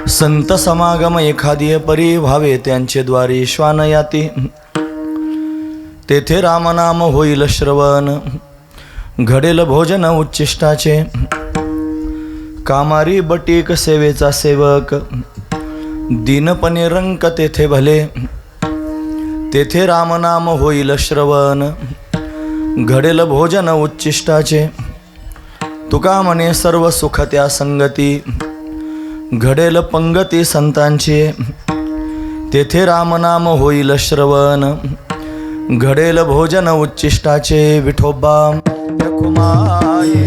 संत समागम एखादी परी व्हावे त्यांचे द्वारी श्वान याती, तेथे रामनाम होईल श्रवण, घडेल भोजन उच्चिष्टाचे, कामारी बटीक सेवेचा सेवक, दीनपणे रंक तेथे भले, तेथे रामनाम होईल श्रवण, घडेल भोजन उच्चिष्टाचे, तुका म्हणे सर्व सुख त्या संगती, घडेल पंगती संतांची, तेथे रामनाम होईल श्रवण, घडेल भोजन उच्चिष्टाचे, विठोबा रखुमाई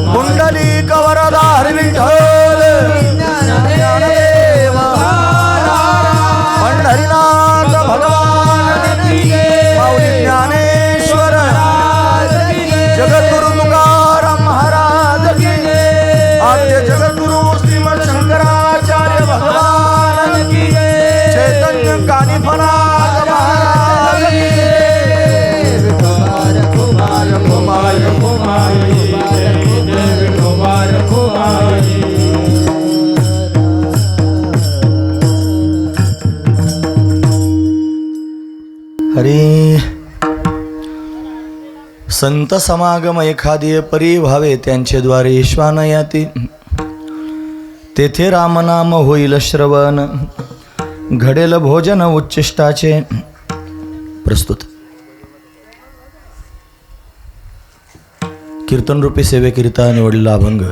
कुंडली कवरदार विठ्ठल पंढरीनाथ भगवान माऊली ज्ञानेश्वर जगद्गुरु तुकाराम महाराज की, आद्य जगद्गुरु श्रीमद शंकराचार्य भगवान की, चैतन्य कानिफनाथ महाराज की। हरी संत समागम एखादी परी व्हावे त्यांचे द्वारे श्वान याती, तेथे रामनाम होईल श्रवण, घडेल भोजन उच्चिष्टाचे। प्रस्तुत कीर्तनरूपी सेवेकरिता निवडलेला अभंग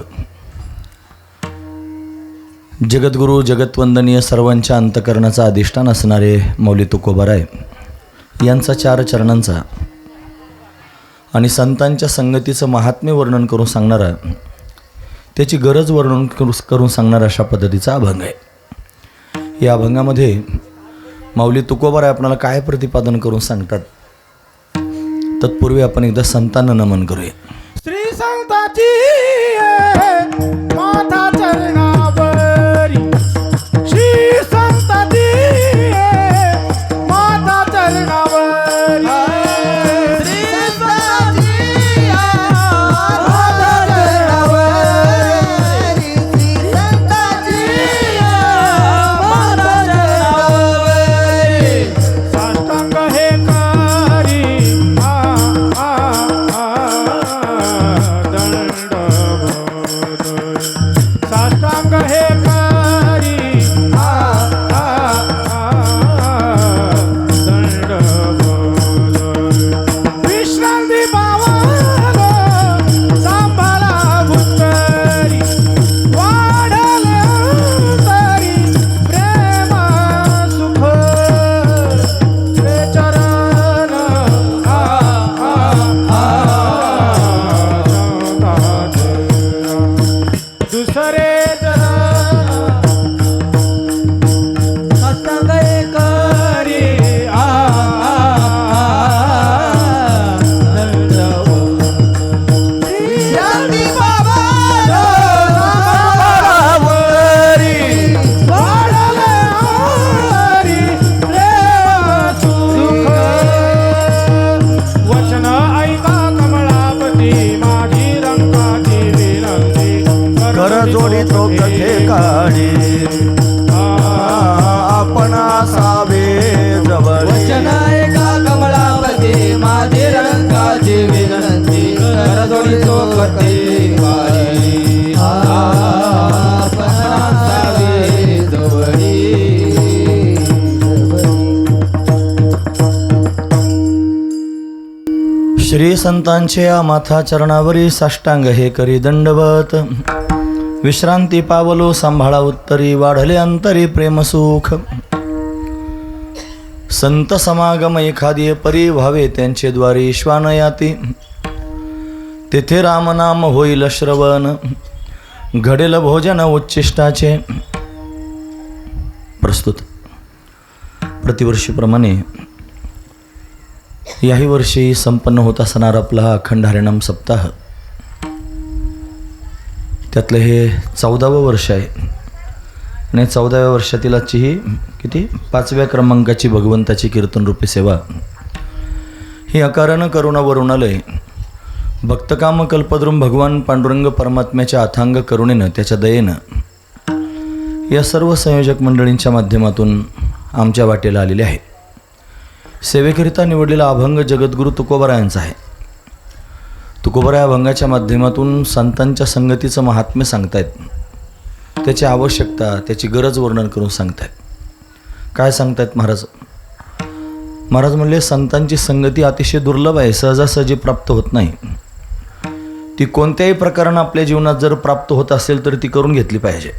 जगद्गुरु जगतवंदनीय सर्वांच्या अंतकरणाचा अधिष्ठान असणारे मौली तुकोबाराय यांचा 4 चरणांचा आणि संतांच्या संगतीचं महात्म्य वर्णन करून सांगणारा, त्याची गरज वर्णन करून सांगणारा अशा पद्धतीचा अभंग आहे। या अभंगामध्ये माऊली तुकोबाराय आपल्याला काय प्रतिपादन करून सांगतात, तत्पूर्वी आपण एकदा संतांना नमन करूया। श्री संताची माता चरणावरी, श्री संताची माता चरणावरी, श्री संताची माता चरणावरी, श्री संताची माता चरणावरी, साष्टांग हे करी दंड वारी तो कधी वारी आपणासावी जवळी. श्री संतांचे या माथा चरणावरी साष्टांग हे करी दंडवत. विश्रांती पावलो सांभाळा उत्तरी वाढले अंतरी प्रेमसुख. संत समागम एखादी परी व्हावे त्यांचे द्वारी श्वानयाती. तेथे रामनाम होईल श्रवण घडेल भोजन उच्चिष्टाचे. प्रस्तुत प्रतिवर्षीप्रमाणे याही वर्षी संपन्न होत असणारा आपला हा अखंड हरिनाम सप्ताह, त्यातलं हे 14वं वर्ष आहे. आणि 14व्या वर्षातील आजची ही किती 5व्या क्रमांकाची भगवंताची कीर्तनरूपी सेवा. ही अकारण करुणा वरुणालय भक्तकाम कल्पद्रुम भगवान पांडुरंग परमात्म्याच्या अथांग करुणेनं त्याच्या दयेनं या सर्व संयोजक मंडळींच्या माध्यमातून आमच्या वाटेला आलेले आहे. सेवेकरिता निवडलेला अभंग जगद्गुरू तुकोबारायांचा आहे. तुकोबारा या अभंगाच्या माध्यमातून संतांच्या संगतीचं महात्म्य सांगतायत. त्याची आवश्यकता, त्याची गरज वर्णन करून सांगतायत. काय सांगतायत महाराज? महाराज म्हणले संतांची संगती अतिशय दुर्लभ आहे, सहजासहजी प्राप्त होत नाही. ती कोणत्याही प्रकारानं आपल्या जीवनात जर प्राप्त होत असेल तर ती करून घेतली पाहिजे.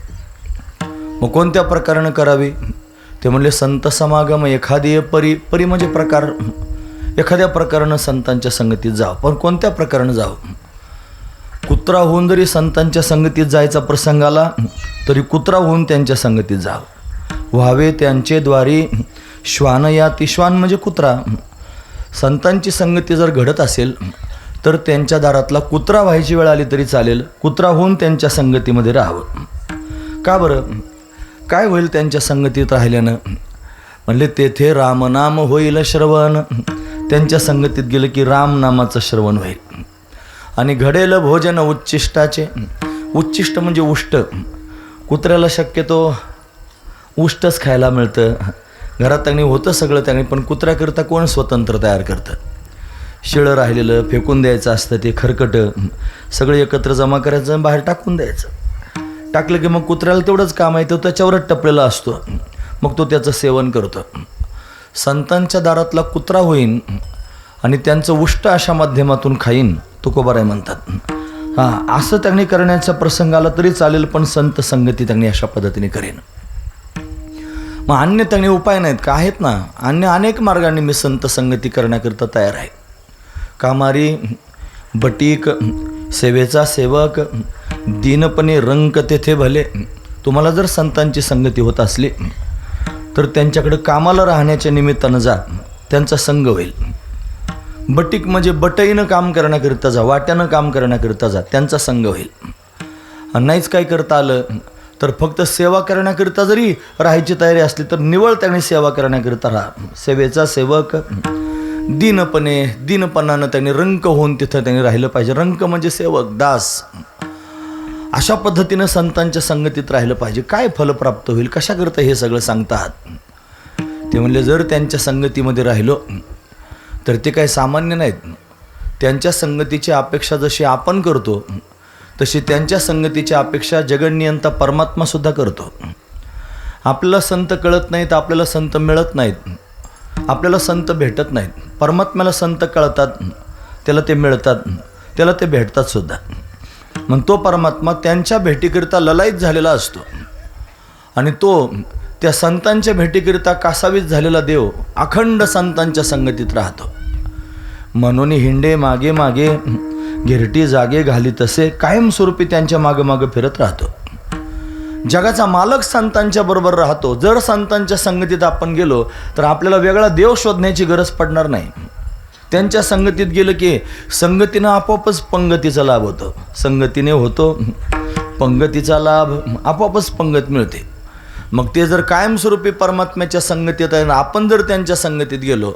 मग कोणत्या प्रकारानं करावी? ते म्हणले संत समागम एखादी परी म्हणजे प्रकार. एखाद्या प्रकारानं संतांच्या संगतीत जावं. पण कोणत्या प्रकारानं जावं? कुत्रा होऊन जरी संतांच्या संगतीत जायचा प्रसंग आला तरी कुत्रा होऊन त्यांच्या संगतीत जावं. व्हावे त्यांचे द्वारी श्वानयाती. श्वान म्हणजे कुत्रा. संतांची संगती जर घडत असेल तर त्यांच्या दारातला कुत्रा व्हायची वेळ आली तरी चालेल. कुत्रा होऊन त्यांच्या संगतीमध्ये राहावं. का बरं? काय होईल त्यांच्या संगतीत राहिल्यानं? म्हणले तेथे रामनाम होईल श्रवण. त्यांच्या संगतीत गेलं की रामनामाचं श्रवण होईल. आणि घडेल भोजन उच्चिष्टाचे. उच्चिष्ट म्हणजे उष्ट. कुत्र्याला शक्यतो उष्टच खायला मिळतं. घरात त्यांनी होतं सगळं त्यांनी, पण कुत्र्याकरता कोण स्वतंत्र तयार करतं? शिळं राहिलेलं फेकून द्यायचं असतं. ते खरकटं सगळं एकत्र जमा करायचं, बाहेर टाकून द्यायचं. टाकलं की मग कुत्र्याला तेवढंच काम आहे, तो त्याच्यावरच टपलेला असतो. मग तो त्याचं सेवन करतो. संतांच्या दारातला कुत्रा होईन आणि त्यांचं उष्ट अशा माध्यमातून खाईन, तुकोबाराय म्हणतात. हां, असं त्यांनी करण्याचा प्रसंग आला तरी चालेल, पण संत संगती त्यांनी अशा पद्धतीने करेन. मग अन्य त्यांनी उपाय नाहीत का? आहेत ना. अन्य अनेक मार्गांनी मी संत संगती करण्याकरता तयार आहे. कामारी, बटीक, सेवेचा सेवक, दीनपणे रंक तेथे भले. तुम्हाला जर संतांची संगती होत असली तर त्यांच्याकडे कामाला राहण्याच्या निमित्तानं जा, त्यांचा संग होईल. बटीक म्हणजे बटईनं काम करण्याकरिता जा, वाट्यानं काम करण्याकरिता जा, त्यांचा संग होईल. आणि नाहीच काय करता आलं तर फक्त सेवा करण्याकरिता जरी राहायची तयारी असली तर निवळ त्यांनी सेवा करण्याकरिता राहा. सेवेचा सेवक, दीनपणानं त्यांनी रंक होऊन तिथं त्यांनी राहिलं पाहिजे. रंक म्हणजे सेवक, दास. अशा पद्धतीनं संतांच्या संगतीत राहिलं पाहिजे. काय फल प्राप्त होईल? कशाकरता हे सगळं सांगतात? ते म्हणले जर त्यांच्या संगतीमध्ये राहिलो तर ते काही सामान्य नाहीत. त्यांच्या संगतीची अपेक्षा जशी आपण करतो तशी त्यांच्या संगतीची अपेक्षा जगन्नियंता परमात्मासुद्धा करतो. आपल्याला संत कळत नाहीत, आपल्याला संत मिळत नाहीत, आपल्याला संत भेटत नाहीत. परमात्म्याला संत कळतात, त्याला ते मिळतात, त्याला ते भेटतात सुद्धा. मग तो परमात्मा त्यांच्या भेटीकरिता ललायत झालेला असतो. आणि तो त्या संतांच्या भेटीकरिता कासावीस झालेला देव अखंड संतांच्या संगतीत राहतो. म्हणून हिंडे मागे मागे गिरटी जागे घाली तसे कायमस्वरूपी त्यांच्या मागं फिरत राहतो. जगाचा मालक संतांच्या बरोबर राहतो. जर संतांच्या संगतीत आपण गेलो तर आपल्याला वेगळा देव शोधण्याची गरज पडणार नाही. त्यांच्या संगतीत गेलं की संगतीनं आपोआपच पंगतीचा लाभ होतो. संगतीने होतो पंगतीचा लाभ, आपोआपच पंगत मिळते. मग ते जर कायमस्वरूपी परमात्म्याच्या संगतीत आहे, आपण जर त्यांच्या संगतीत गेलो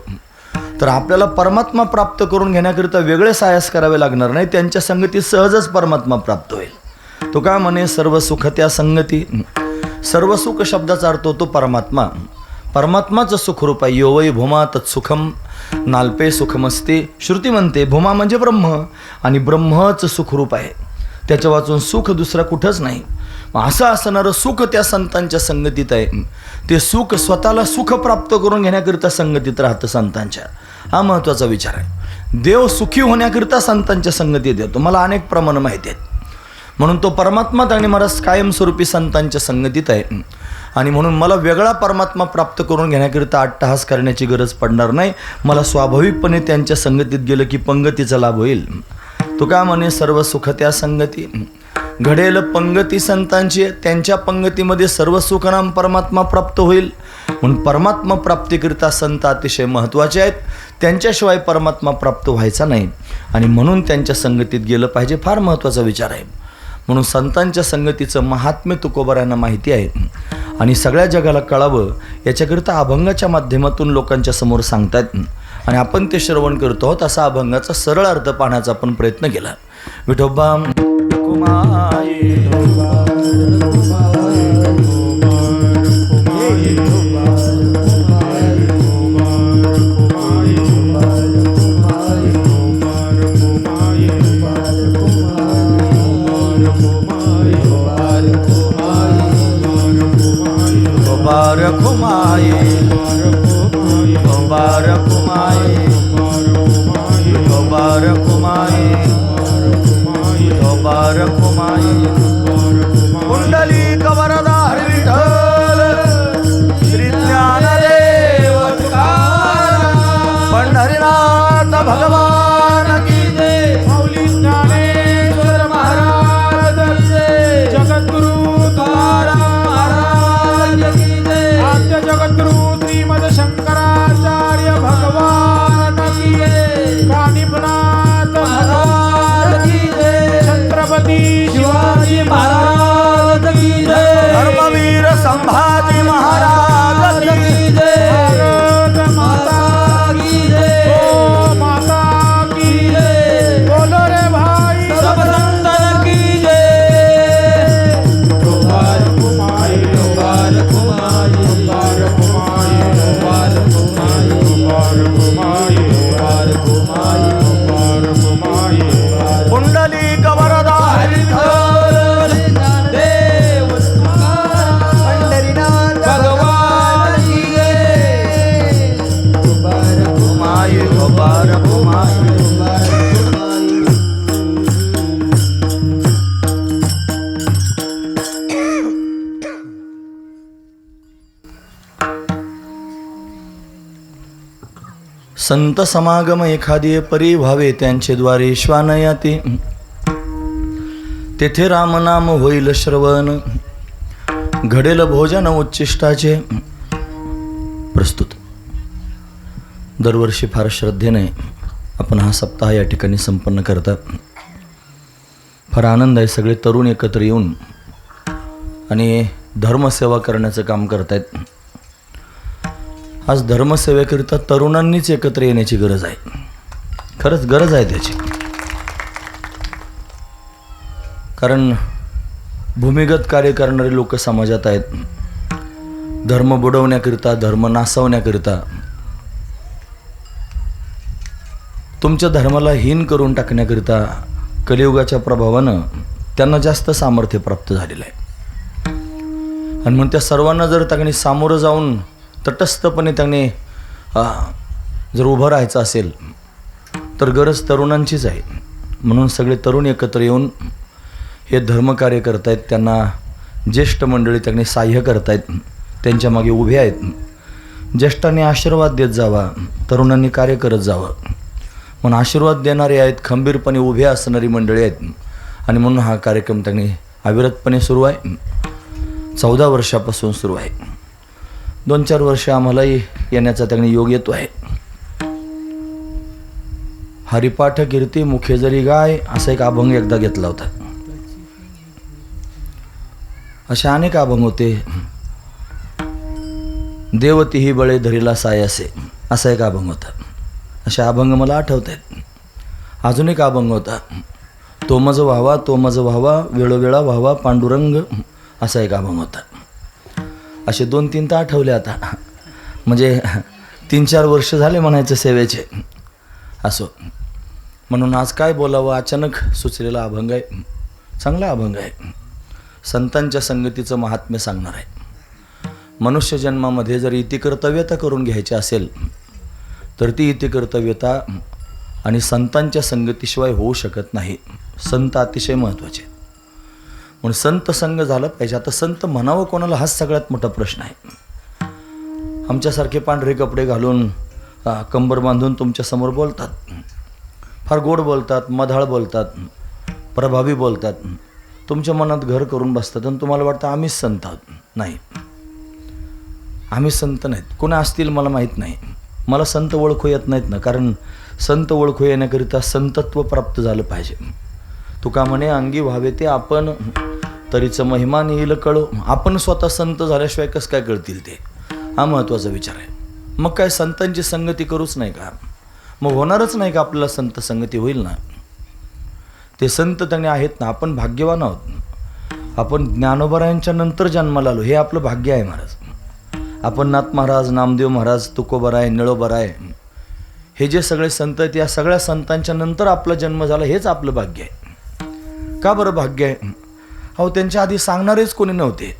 तर आपल्याला परमात्मा प्राप्त करून घेण्याकरिता वेगळे सायास करावे लागणार नाही. त्यांच्या संगतीत सहजच परमात्मा प्राप्त होईल. तो काय म्हणे, सर्व सुख त्या संगती. सर्व सुख शब्दाचा अर्थ होतो परमात्मा. परमात्माचं सुखरूप आहे. यो वै भूमा तत्सुखम नाल्पे सुखमस्ते. श्रुती म्हणते भूमा म्हणजे ब्रह्म आणि ब्रह्मच सुखरूप आहे. त्याच्या वाचून सुख दुसरा कुठंच नाही. असं असणारं सुख त्या संतांच्या संगतीत आहे. ते सुख स्वतःला सुख प्राप्त करून घेण्याकरिता संगतीत राहतं संतांच्या. हा महत्त्वाचा विचार आहे. देव सुखी होण्याकरिता संतांच्या संगतीत येतो. मला अनेक प्रमाण माहिती आहेत. म्हणून तो परमात्मा आणि महाराज कायमस्वरूपी संतांच्या संगतीत आहे. आणि म्हणून मला वेगळा परमात्मा प्राप्त करून घेण्याकरिता अट्टहास करण्याची गरज पडणार नाही. मला स्वाभाविकपणे त्यांच्या संगतीत गेलं की पंगतीचा लाभ होईल. तो काय म्हणे सर्व सुख त्या संगती घडेल पंगती संतांची. त्यांच्या पंगतीमध्ये सर्व सुखनाम परमात्मा प्राप्त होईल. म्हणून परमात्मा प्राप्तीकरिता संत अतिशय महत्त्वाचे आहेत. त्यांच्याशिवाय परमात्मा प्राप्त व्हायचा नाही आणि म्हणून त्यांच्या संगतीत गेलं पाहिजे. फार महत्त्वाचा विचार आहे. म्हणून संतांच्या संगतीचं महात्म्य तुकोबारायांना माहिती आहे आणि सगळ्या जगाला कळावं याच्याकरिता अभंगाच्या माध्यमातून लोकांच्या समोर सांगतायत आणि आपण ते श्रवण करतो आहोत. असा अभंगाचा सरळ अर्थ पाहण्याचा आपण प्रयत्न केला. विठोबा कुंडली कवरदार विठ्ठल श्री ज्ञानदेव पंढरीनाथ भगवान की जय. माऊली ज्ञानेश्वर महाराज की जय. जगद्गुरु तुकाराम महाराज की जय. आद्य जगद्गुरु श्रीमद शंकराचार्य भगवान की जय. कानिपनाथ महाराज की जय. छत्रपती शिवाजी महाराज की जय. धर्मवीर संभाजी महाराज की जय. भारत माता की जय. हो माता की जय. बोलो रे भाई सब संतन की जय. लोबार कुमाई लोबार कुमाई लोबार कुमाई लोबार कुमाई लोबार कुमाई लोबार कुमाई लोबार कुमाई. कुंडली कवरदार विठ्ठल देव पंढरीनाथ भगवान की जय. घुमाई गोबार घुमाई. संत समागम एखादी परी व्हावे त्यांचे द्वारे श्वानयाती. तेथे रामनाम होईल श्रवण घडेल भोजन उच्चिष्टाचे. प्रस्तुत. दरवर्षी फार श्रद्धेने आपण हा सप्ताह या ठिकाणी संपन्न करतात. फार आनंद आहे. सगळे तरुण एकत्र येऊन आणि धर्मसेवा करण्याचं काम करतायत. आज धर्मसेवेकरिता तरुणांनीच एकत्र येण्याची गरज आहे. खरंच गरज आहे त्याची. कारण भूमिगत कार्य करणारे लोक समाजात आहेत. धर्म बुडवण्याकरिता धर्म नासवण्याकरिता तुमच्या धर्माला हीन करून टाकण्याकरिता कलियुगाच्या प्रभावानं त्यांना जास्त सामर्थ्य प्राप्त झालेलं आहे. आणि म्हणून त्या सर्वांना जर त्यांनी सामोरं जाऊन तटस्थपणे त्यांनी जर उभं राहायचं असेल तर गरज तरुणांचीच आहे. म्हणून सगळे तरुण एकत्र येऊन हे धर्मकार्य करतायत. त्यांना ज्येष्ठ मंडळी त्यांनी साह्य करतायत. त्यांच्या मागे उभे आहेत. ज्येष्ठांनी आशीर्वाद देत जावा. तरुणांनी कार्य करत जावं. म्हणून आशीर्वाद देणारे आहेत. खंबीरपणे उभे असणारी मंडळी आहेत. आणि म्हणून हा कार्यक्रम त्यांनी अविरतपणे सुरू आहे. 14 वर्षापासून सुरू आहे. 2-4 वर्ष आम्हालाही येण्याचा त्यांनी योग येतो आहे. हरिपाठ कीर्ती मुखे जरी गाय असा एक अभंग एकदा घेतला होता. असे अनेक अभंग होते. देवती ही बळे धरीला सायासे असा एक अभंग होता. असे अभंग मला आठवत आहेत. अजून एक अभंग होता. तो मज व्हावा वेळोवेळा व्हावा पांडुरंग असा एक अभंग होता. असे 2-3 तर आठवले आता. म्हणजे 3-4 वर्ष झाले म्हणायचं सेवेचे. असो, म्हणून आज काय बोलावं अचानक सुचलेला अभंग आहे. चांगला अभंग आहे. संतांच्या संगतीचं महात्म्य सांगणार आहे. मनुष्य जन्मामध्ये जर इतिकर्तव्यता करून घ्यायची असेल तर ती इतिकर्तव्यता आणि संतांच्या संगतीशिवाय होऊ शकत नाही. संत अतिशय महत्त्वाचे. म्हणून संत संग झालं पाहिजे. आता संत म्हणावं कोणाला हाच सगळ्यात मोठा प्रश्न आहे. आमच्यासारखे पांढरे कपडे घालून कंबर बांधून तुमच्यासमोर बोलतात, फार गोड बोलतात, मधाळ बोलतात, प्रभावी बोलतात, तुमच्या मनात घर करून बसतात आणि तुम्हाला वाटतं आम्हीच संत आहोत. नाही, आम्ही संत नाहीत. कोणा असतील मला माहीत नाही. मला संत ओळखू येत नाहीत ना, कारण संत ओळखू येण्याकरिता संतत्व प्राप्त झालं पाहिजे. तुका म्हणे अंगी व्हावे ते आपण, तरीचं महिमा येईल कळो. आपण स्वतः संत झाल्याशिवाय कसं काय कळतील ते, हा महत्त्वाचा विचार आहे. मग काय संतांची संगती करूच नाही का? मग होणारच नाही का आपल्याला संत संगती होईल ना? ते संत त्यांनी आहेत ना. आपण भाग्यवान आहोत. आपण ज्ञानोबरायांच्या नंतर जन्माला आलो, हे आपलं भाग्य आहे महाराज. आपण नाथ महाराज, नामदेव महाराज, तुकोबराय, निळोबराय, हे जे सगळे संत आहेत, या सगळ्या संतांच्या नंतर आपला जन्म झाला, हेच आपलं भाग्य आहे. का बरं भाग्य आहे? अहो, त्यांच्या आधी सांगणारेच कोणी नव्हते.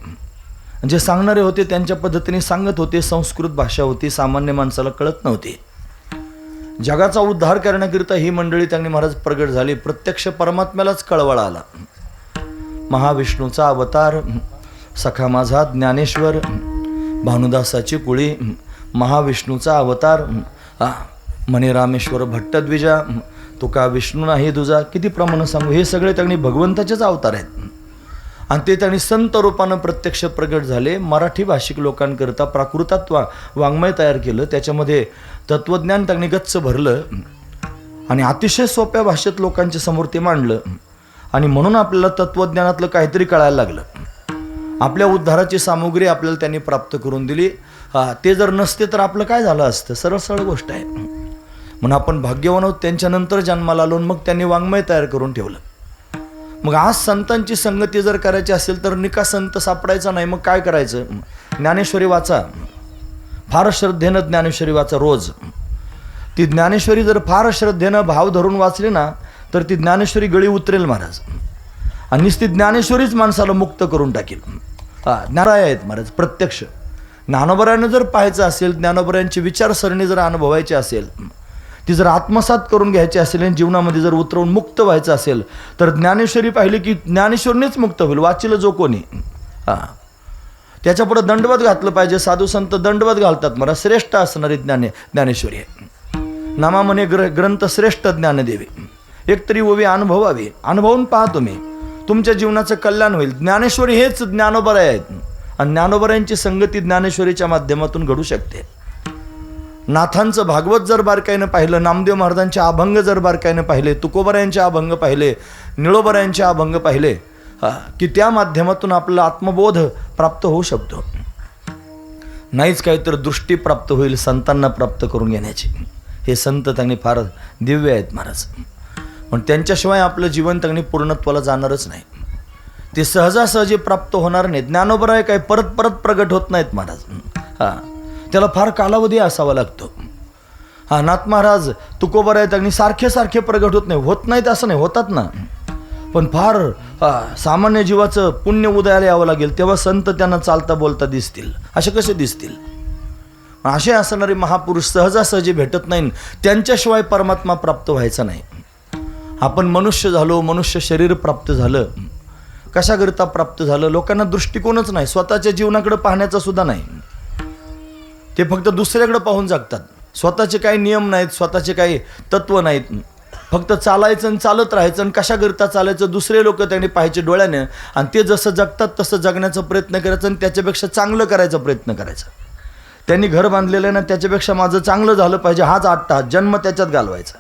जे सांगणारे होते त्यांच्या पद्धतीने सांगत होते. संस्कृत भाषा होती, सामान्य माणसाला कळत नव्हती. जगाचा उद्धार करण्याकरिता ही मंडळी त्यांनी महाराज प्रगट झाली. प्रत्यक्ष परमात्म्यालाच कळवळा आला. महाविष्णूचा अवतार, सखा माझा ज्ञानेश्वर, भानुदासाची कुळी, महाविष्णूचा अवतार, म्हणे रामेश्वर भट्टद्विजा, तुका विष्णू नाही दुजा. किती प्रमाण सांगू, हे सगळे त्यांनी भगवंताचेच अवतार आहेत. आणि ते त्यांनी संत रूपानं प्रत्यक्ष प्रगट झाले. मराठी भाषिक लोकांकरता प्राकृतात वाङ्मय तयार केलं. त्याच्यामध्ये तत्त्वज्ञान त्यांनी गच्च भरलं आणि अतिशय सोप्या भाषेत लोकांच्या समोर ते मांडलं. आणि म्हणून आपल्याला तत्त्वज्ञानातलं काहीतरी कळायला लागलं. आपल्या उद्धाराची सामुग्री आपल्याला त्यांनी प्राप्त करून दिली. ते जर नसते तर आपलं काय झालं असतं? सरळ सरळ गोष्ट आहे. म्हणून आपण भाग्यवान आहोत. त्यांच्यानंतर जन्माला आलो, मग त्यांनी वाङ्मय तयार करून ठेवलं. मग आज संतांची संगती जर करायची असेल तर निका संत सापडायचा नाही. मग काय करायचं? ज्ञानेश्वरी वाचा, फार श्रद्धेनं ज्ञानेश्वरी वाचा रोज. ती ज्ञानेश्वरी जर फार श्रद्धेनं भाव धरून वाचली ना तर ती ज्ञानेश्वरी गळी उतरेल महाराज. आणि ती ज्ञानेश्वरीच माणसाला मुक्त करून टाकेल. ज्ञानाय आहेत महाराज प्रत्यक्ष. ज्ञानोबरायांना जर पाहायचं असेल, ज्ञानोबरायांची विचारसरणी जर अनुभवायची असेल, ती जर आत्मसात करून घ्यायची असेल आणि जीवनामध्ये जर उतरवून मुक्त व्हायचं असेल तर ज्ञानेश्वरी पाहिली की ज्ञानेश्वरीनेच मुक्त होईल. वाचलं जो कोणी, त्याच्यापुढे दंडवत घातलं पाहिजे. साधू संत दंडवत घालतात. मला श्रेष्ठ असणारी ज्ञानेश्वरी आहे. नामा म्हणे ग्रंथ श्रेष्ठ ज्ञानदेवी. एकतरी ओवी अनुभवावी. अनुभवून पहा तुम्ही, तुमच्या जीवनाचं कल्याण होईल. ज्ञानेश्वरी हेच ज्ञानोबराय आहेत. आणि ज्ञानोबरायांची संगती ज्ञानेश्वरीच्या माध्यमातून घडू शकते. नाथांचं भागवत जर बारकाईनं पाहिलं, नामदेव महाराजांचे अभंग जर बारकाईनं पाहिले, तुकोबरायांचे अभंग पाहिले, निळोबरायांचे अभंग पाहिले, की त्या माध्यमातून आपला आत्मबोध प्राप्त होऊ शकतो. नाहीच काही तर दृष्टी प्राप्त होईल संतांना प्राप्त करून घेण्याची. हे संत त्यांनी फार दिव्य आहेत महाराज. पण त्यांच्याशिवाय आपलं जीवन त्यांनी पूर्णत्वाला जाणारच नाही. ते सहजासहजी प्राप्त होणार नाहीत. ज्ञानोबराय काय परत परत प्रगट होत नाहीत महाराज. त्याला फार कालावधी असावा लागतो. नाथ महाराज, तुकोबराय त्यांनी सारखे सारखे प्रगट होत नाही. होत नाहीत असं नाही, होतात ना. पण फार सामान्य जीवाचं पुण्य उदयाला यावं लागेल तेव्हा संत त्यांना चालता बोलता दिसतील. असे कसे दिसतील? असे असणारे महापुरुष सहजासहजी भेटत नाही. त्यांच्याशिवाय परमात्मा प्राप्त व्हायचा नाही. आपण मनुष्य झालो, मनुष्य शरीर प्राप्त झालं. कशाकरिता प्राप्त झालं? लोकांना दृष्टिकोनच नाही. स्वतःच्या जीवनाकडे पाहण्याचा सुद्धा नाही. ते फक्त दुसऱ्याकडे पाहून जगतात. स्वतःचे काही नियम नाहीत, स्वतःचे काही तत्व नाहीत. फक्त चालायचं आणि चालत राहायचं. आणि कशाकरिता चालायचं? दुसरे लोक त्यांनी पाहायचे डोळ्याने आणि ते जसं जगतात तसं जगण्याचा प्रयत्न करायचा आणि त्याच्यापेक्षा चांगलं करायचा प्रयत्न करायचा. त्यांनी घर बांधलेलं आहे ना, त्याच्यापेक्षा माझं चांगलं झालं पाहिजे हाच अट्टहास, जन्म त्याच्यात घालवायचा.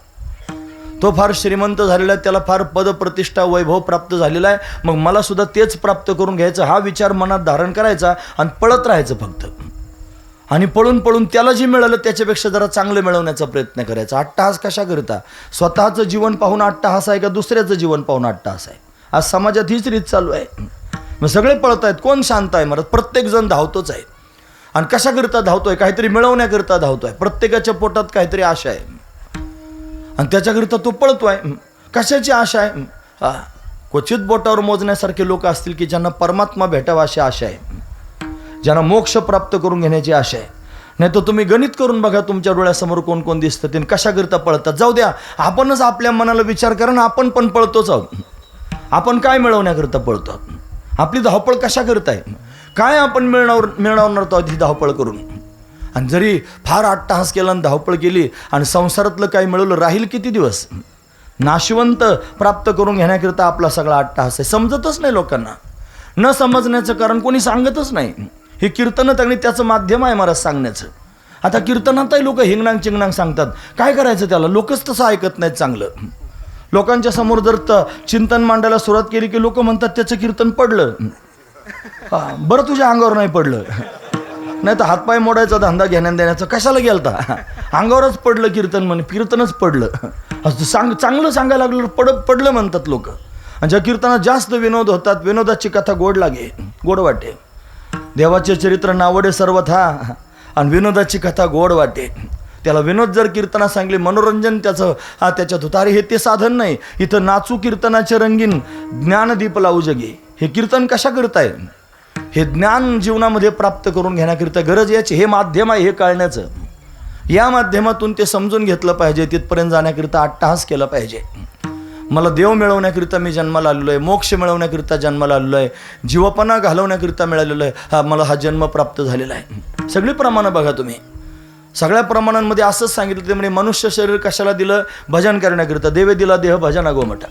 तो फार श्रीमंत झालेला आहे, त्याला फार पदप्रतिष्ठा वैभव प्राप्त झालेला आहे, मग मला सुद्धा तेच प्राप्त करून घ्यायचं हा विचार मनात धारण करायचा आणि पळत राहायचं फक्त. आणि पळून पळून त्याला जे मिळालं त्याच्यापेक्षा जरा चांगलं मिळवण्याचा प्रयत्न करायचा. अट्टहास कशाकरिता? स्वतःचं जीवन पाहून अट्टहास आहे का दुसऱ्याचं जीवन पाहून अट्टहास आहे? आज समाजात हीच रीत चालू आहे. मग सगळे पळत आहेत, कोण शांत आहे? महाराज प्रत्येक जण धावतोच आहे. आणि कशाकरिता धावतोय? काहीतरी मिळवण्याकरिता धावतोय. प्रत्येकाच्या पोटात काहीतरी आशा आहे आणि त्याच्याकरिता तो पळतोय. कशाची आशा आहे? क्वचित बोटावर मोजण्यासारखे लोक असतील की ज्यांना परमात्मा भेटावा अशी आशा आहे, ज्यांना मोक्ष प्राप्त करून घेण्याची आशा आहे. नाही तर तुम्ही गणित करून बघा, तुमच्या डोळ्यासमोर कोण कोण दिसतं ते कशाकरिता पळतात. जाऊ द्या, आपणच आपल्या मनाला विचार करा ना, आपण पण पळतोच आहोत. आपण काय मिळवण्याकरिता पळतो? आपली धावपळ कशाकरिता आहे? काय आपण मिळवणार आहोत ही धावपळ करून? आणि जरी फार अट्टहास केला आणि धावपळ केली आणि संसारातलं काही मिळवलं, राहील किती दिवस? नाशवंत प्राप्त करून घेण्याकरिता आपला सगळा अट्टहास आहे. समजतच नाही लोकांना. न समजण्याचं कारण कोणी सांगतच नाही. हे कीर्तन तगणी त्याचं माध्यम आहे महाराज सांगण्याचं. आता कीर्तनातही लोक हिंगणांग चिंगणांग सांगतात. काय करायचं त्याला? लोकच तसं ऐकत नाहीत चांगलं. लोकांच्या समोर जर चिंतन मांडायला सुरुवात केली की लोक म्हणतात त्याचं कीर्तन पडलं. बरं तुझ्या अंगावर नाही पडलं, नाही तर हातपाय मोडायचा धंदा घेण्या देण्याचा कशाला गेलता? अंगावरच पडलं कीर्तन, म्हणे कीर्तनच पडलं. असं चांगलं सांगायला लागलं पडलं म्हणतात लोक. आणि ज्या कीर्तनात जास्त विनोद होतात, विनोदाची कथा गोड वाटे. देवाचे चरित्र नावडे सर्वथा आणि विनोदाची कथा गोड वाटे. त्याला विनोद जर कीर्तना सांगले, मनोरंजन त्याच्यात होतं. अरे हे ते साधन नाही. इथं नाचू कीर्तनाचे रंगीन, ज्ञानदीप लावू जगे. हे कीर्तन कशा करताय? हे ज्ञान जीवनामध्ये प्राप्त करून घेण्याकरिता गरज याची. हे माध्यम आहे हे कळण्याचं. या माध्यमातून ते समजून घेतलं पाहिजे. तिथपर्यंत जाण्याकरिता अट्टहास केला पाहिजे. मला देव मिळवण्याकरिता मी जन्माला आलेलो आहे, मोक्ष मिळवण्याकरिता जन्माला आलेलो आहे, जीवपणा घालवण्याकरिता मिळालेलो आहे. मला हा जन्म प्राप्त झालेला आहे. सगळी प्रमाणं बघा तुम्ही. सगळ्या प्रमाणांमध्ये असंच सांगितलं ते, म्हणजे मनुष्य शरीर कशाला दिलं? भजन करण्याकरिता. देवे दिला देह भजना गोमटा.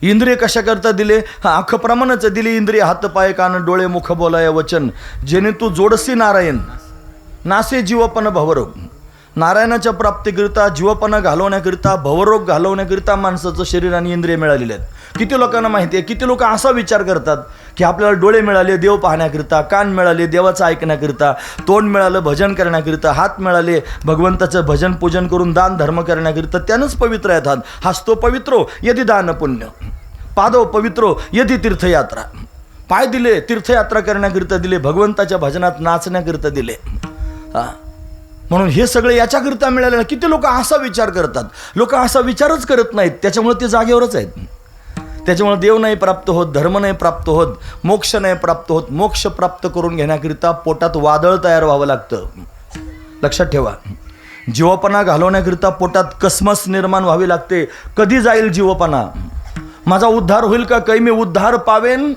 इंद्रिय कशाकरता दिले? आख प्रमाणच दिली इंद्रिय, हात पाय कान डोळे मुख बोलाय वचन. जेणे तू जोडसी नारायण नासे जीवपण भवरोग. नारायणाच्या प्राप्तीकरिता, जीवपणा घालवण्याकरिता, भवरोग घालवण्याकरिता माणसाचं शरीर आणि इंद्रिय मिळालेले आहेत. किती लोकांना माहिती आहे? किती लोक असा विचार करतात की आपल्याला डोळे मिळाले देव पाहण्याकरिता, कान मिळाले देवाचं ऐकण्याकरिता, तोंड मिळालं भजन करण्याकरिता, हात मिळाले भगवंताचं भजन पूजन करून दान धर्म करण्याकरिता. त्यानंच पवित्र आहेत हात. हस्तो पवित्रो यदि दान पुण्य, पादो पवित्रो यदि तीर्थयात्रा. पाय दिले तीर्थयात्रा करण्याकरिता दिले, भगवंताच्या भजनात नाचण्याकरिता दिले. म्हणून हे सगळे याच्याकरिता मिळाले. किती लोक असा विचार करतात? लोक असा विचारच करत नाहीत, त्याच्यामुळे ते जागेवरच आहेत. त्याच्यामुळे देव नाही प्राप्त होत, धर्म नाही प्राप्त होत, मोक्ष नाही प्राप्त होत. मोक्ष प्राप्त करून घेण्याकरिता पोटात वादळ तयार व्हावं लागतं. लक्षात ठेवा. जीवपणा घालवण्याकरिता पोटात कसमस निर्माण व्हावी लागते. कधी जाईल जीवपणा? माझा उद्धार होईल का? काही मी उद्धार पावेन?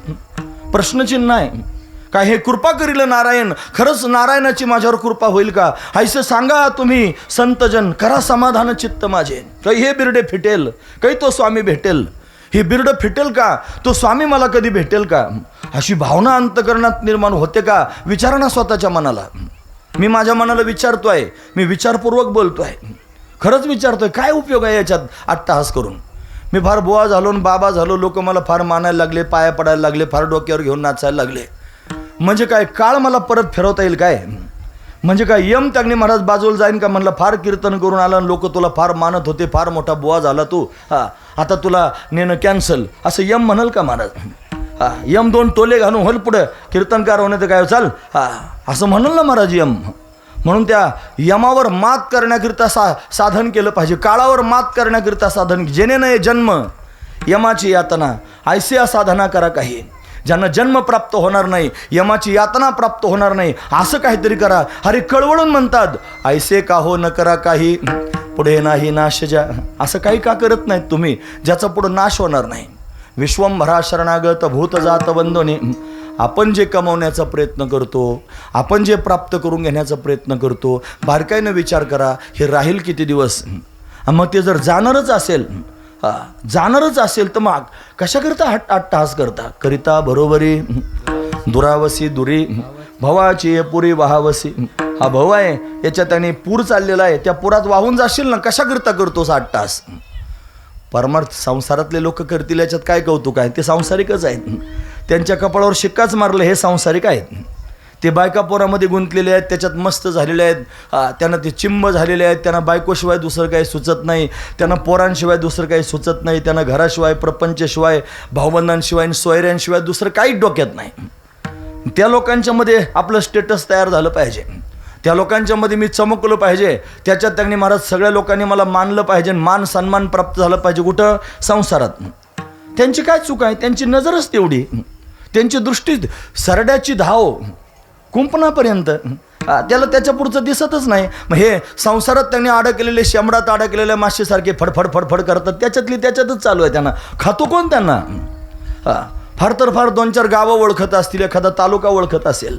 प्रश्नचिन्ह आहे. काय हे कृपा करील नारायण? खरंच नारायणाची माझ्यावर कृपा होईल का? ऐसे सांगा तुम्ही संतजन, करा समाधान चित्त माझे. काही हे बिरडे फिटेल, काही तो स्वामी भेटेल. हे बिरडं फिटेल का? तो स्वामी मला कधी भेटेल का? अशी भावना अंतकरणात निर्माण होते का? विचारा ना स्वतःच्या मनाला. मी माझ्या मनाला विचारतोय, मी विचारपूर्वक बोलतोय, खरंच विचारतोय. काय उपयोग आहे याच्यात अट्टहास करून? मी फार बुवा झालो आणि बाबा झालो, लोक मला फार मानायला लागले, पाया पडायला लागले, फार डोक्यावर घेऊन नाचायला लागले. म्हणजे काय काळ मला परत फिरवता येईल काय? म्हणजे काय यम त्यागणी महाराज बाजूला जाईन का? म्हणलं फार कीर्तन करून आला आणि लोक तुला फार मानत होते, फार मोठा बुवा झाला तू, आता तुला नेणं कॅन्सल, असं यम म्हणाल का महाराज? यम दोन टोले घालून होल पुढं कीर्तनकार होणे तर काय चाल, असं म्हणाल ना महाराज यम. म्हणून त्या यमावर मात करण्याकरिता साधन केलं पाहिजे. काळावर मात करण्याकरिता साधन. जेणे नाही जन्म यमाची यातना, ऐसे साधना करा काही. ज्यांना जन्म प्राप्त होणार नाही, यमाची यातना प्राप्त होणार नाही, असं काहीतरी करा. अरे कळवळून म्हणतात ऐसे का हो न करा काही, पुढे नाही नाश जा. असं काही का करत नाहीत तुम्ही ज्याचा पुढं नाश होणार नाही? विश्वंभरा शरणागत भूत जात वंदने. आपण जे कमवण्याचा प्रयत्न करतो, आपण जे प्राप्त करून घेण्याचा प्रयत्न करतो, बारकाईनं विचार करा हे राहील किती दिवस? मग ते जर जाणारच असेल तर मग कशाकरिता अट्टहास करिता बरोबरी दुरावसी दुरी भवाची पुरी वाहावसी. हा भव आहे, याच्यात आणि पूर चाललेला आहे, त्या पुरात वाहून जाशील ना, कशाकरिता करतोस अट्टहास? परमार्थ संसारातले लोक करतील याच्यात काय कौतुक आहे? ते सांसारिकच आहेत. त्यांच्या कपाळावर शिक्काच मारलं, हे सांसारिक आहेत. ते बायका पोरामध्ये गुंतलेले आहेत, त्याच्यात मस्त झालेले आहेत, त्यांना ते चिंब झालेले आहेत. त्यांना बायकोशिवाय दुसरं काही सुचत नाही, त्यांना पोरांशिवाय दुसरं काही सुचत नाही, त्यांना घराशिवाय प्रपंचशिवाय भाऊबंधांशिवाय सोयऱ्यांशिवाय दुसरं काहीच डोक्यात नाही. त्या लोकांच्यामध्ये आपलं स्टेटस तयार झालं पाहिजे, त्या लोकांच्यामध्ये मी चमकलो पाहिजे, त्याच्यात त्यांनी महाराज सगळ्या लोकांनी मला मानलं पाहिजे, मान सन्मान प्राप्त झालं पाहिजे. कुठं? संसारात. त्यांची काय चूक आहे? त्यांची नजरच तेवढी, त्यांची दृष्टी सरड्याची धाव कुंपणापर्यंत, त्याला त्याच्या पुढचं दिसतच नाही. मग हे संसारात त्यांनी अडकलेले, शेंबडात अडकलेल्या माशीसारखे फडफड फडफड करतात, त्याच्यातच चालू आहे. त्यांना खातो कोण? त्यांना फार तर फार 2-4 गावं ओळखत असतील, एखादा तालुका ओळखत असेल,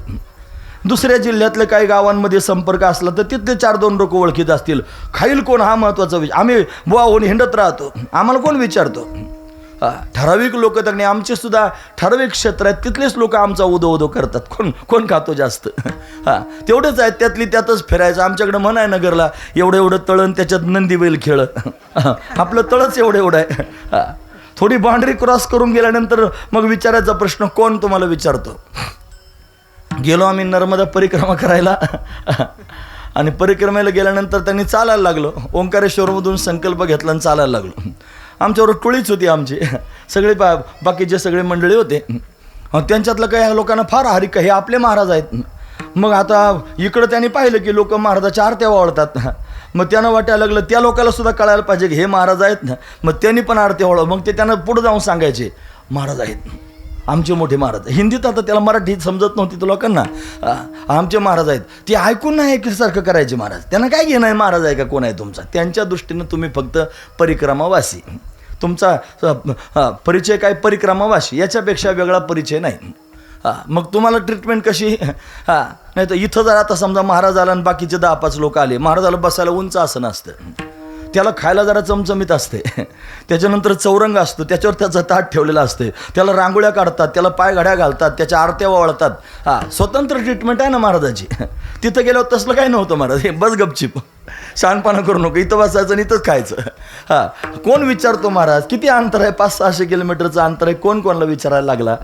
दुसऱ्या जिल्ह्यातल्या काही गावांमध्ये संपर्क असला तर तिथले 4-2 लोक ओळखीत असतील. खाईल कोण हा महत्त्वाचा विषय. आम्ही बुवा होऊन हिंडत राहतो, आम्हाला कोण विचारतो? ठराविक लोक, त्यांनी आमचे सुद्धा ठराविक क्षेत्र आहेत, तिथलेच लोक आमचा उदो करतात. कोण खातो जास्त? तेवढेच आहेत, त्यातली त्यातच फिरायचं. आमच्याकडं म्हण आहे नगरला, एवढं तळण त्याच्यात नंदी बैल खेळ. आपलं तळच एवढं आहे. थोडी बाउंड्री क्रॉस करून गेल्यानंतर मग विचारायचा प्रश्न, कोण तुम्हाला विचारतो? गेलो आम्ही नर्मदा परिक्रमा करायला, आणि परिक्रमेला गेल्यानंतर त्यांनी चालायला लागलो. ओंकारेश्वरमधून संकल्प घेतला आणि चालायला लागलो. आमच्याबरोबर टोळीच होती आमची, सगळे बाकीचे सगळे मंडळी होते. त्यांच्यातलं काही लोकांना फार हरिक, हे आपले महाराज आहेत. मग आता इकडं त्यांनी पाहिलं की लोक महाराजाच्या आरत्या वाळतात. मग त्यांना वाटायला लागलं त्या लोकांना सुद्धा कळायला पाहिजे की हे महाराज आहेत ना. मग त्यांनी पण आरत्या वाळव. मग ते त्यांना पुढे जाऊन सांगायचे, महाराज आहेत आमचे मोठे महाराज. हिंदीत आता त्याला मराठीत समजत नव्हती तर लोकांना, आमचे महाराज आहेत. ते ऐकून नाही ऐकल्यासारखं करायचे महाराज. त्यांना काय घेणं आहे महाराज आहे का कोण आहे तुमचा? त्यांच्या दृष्टीनं तुम्ही फक्त परिक्रमावासी, तुमचा परिचय काय? परिक्रमावासी, याच्यापेक्षा वेगळा परिचय नाही. मग तुम्हाला ट्रीटमेंट कशी? नाही तर इथं जर आता समजा महाराज आला आणि बाकीचे 10-5 लोक आले, महाराजाला बसायला उंच आसन असतं, त्याला खायला जरा चमचमीत असते, त्याच्यानंतर चौरंग असतो, त्याच्यावर त्याचं ताट ठेवलेलं असते, त्याला रांगोळ्या काढतात, त्याला पायघड्या घालतात, त्याच्या आरत्या वाळतात. स्वतंत्र ट्रीटमेंट आहे ना महाराजाची. तिथं गेल्यावर तसलं काही नव्हतं महाराज. हे बस गपचिप, शहाणपणा करू नको, इथं बसायचं आणि इथंच खायचं. कोण विचारतो महाराज? किती अंतर आहे? 500-600 किलोमीटरचं अंतर आहे. कोणाला विचारायला लागला?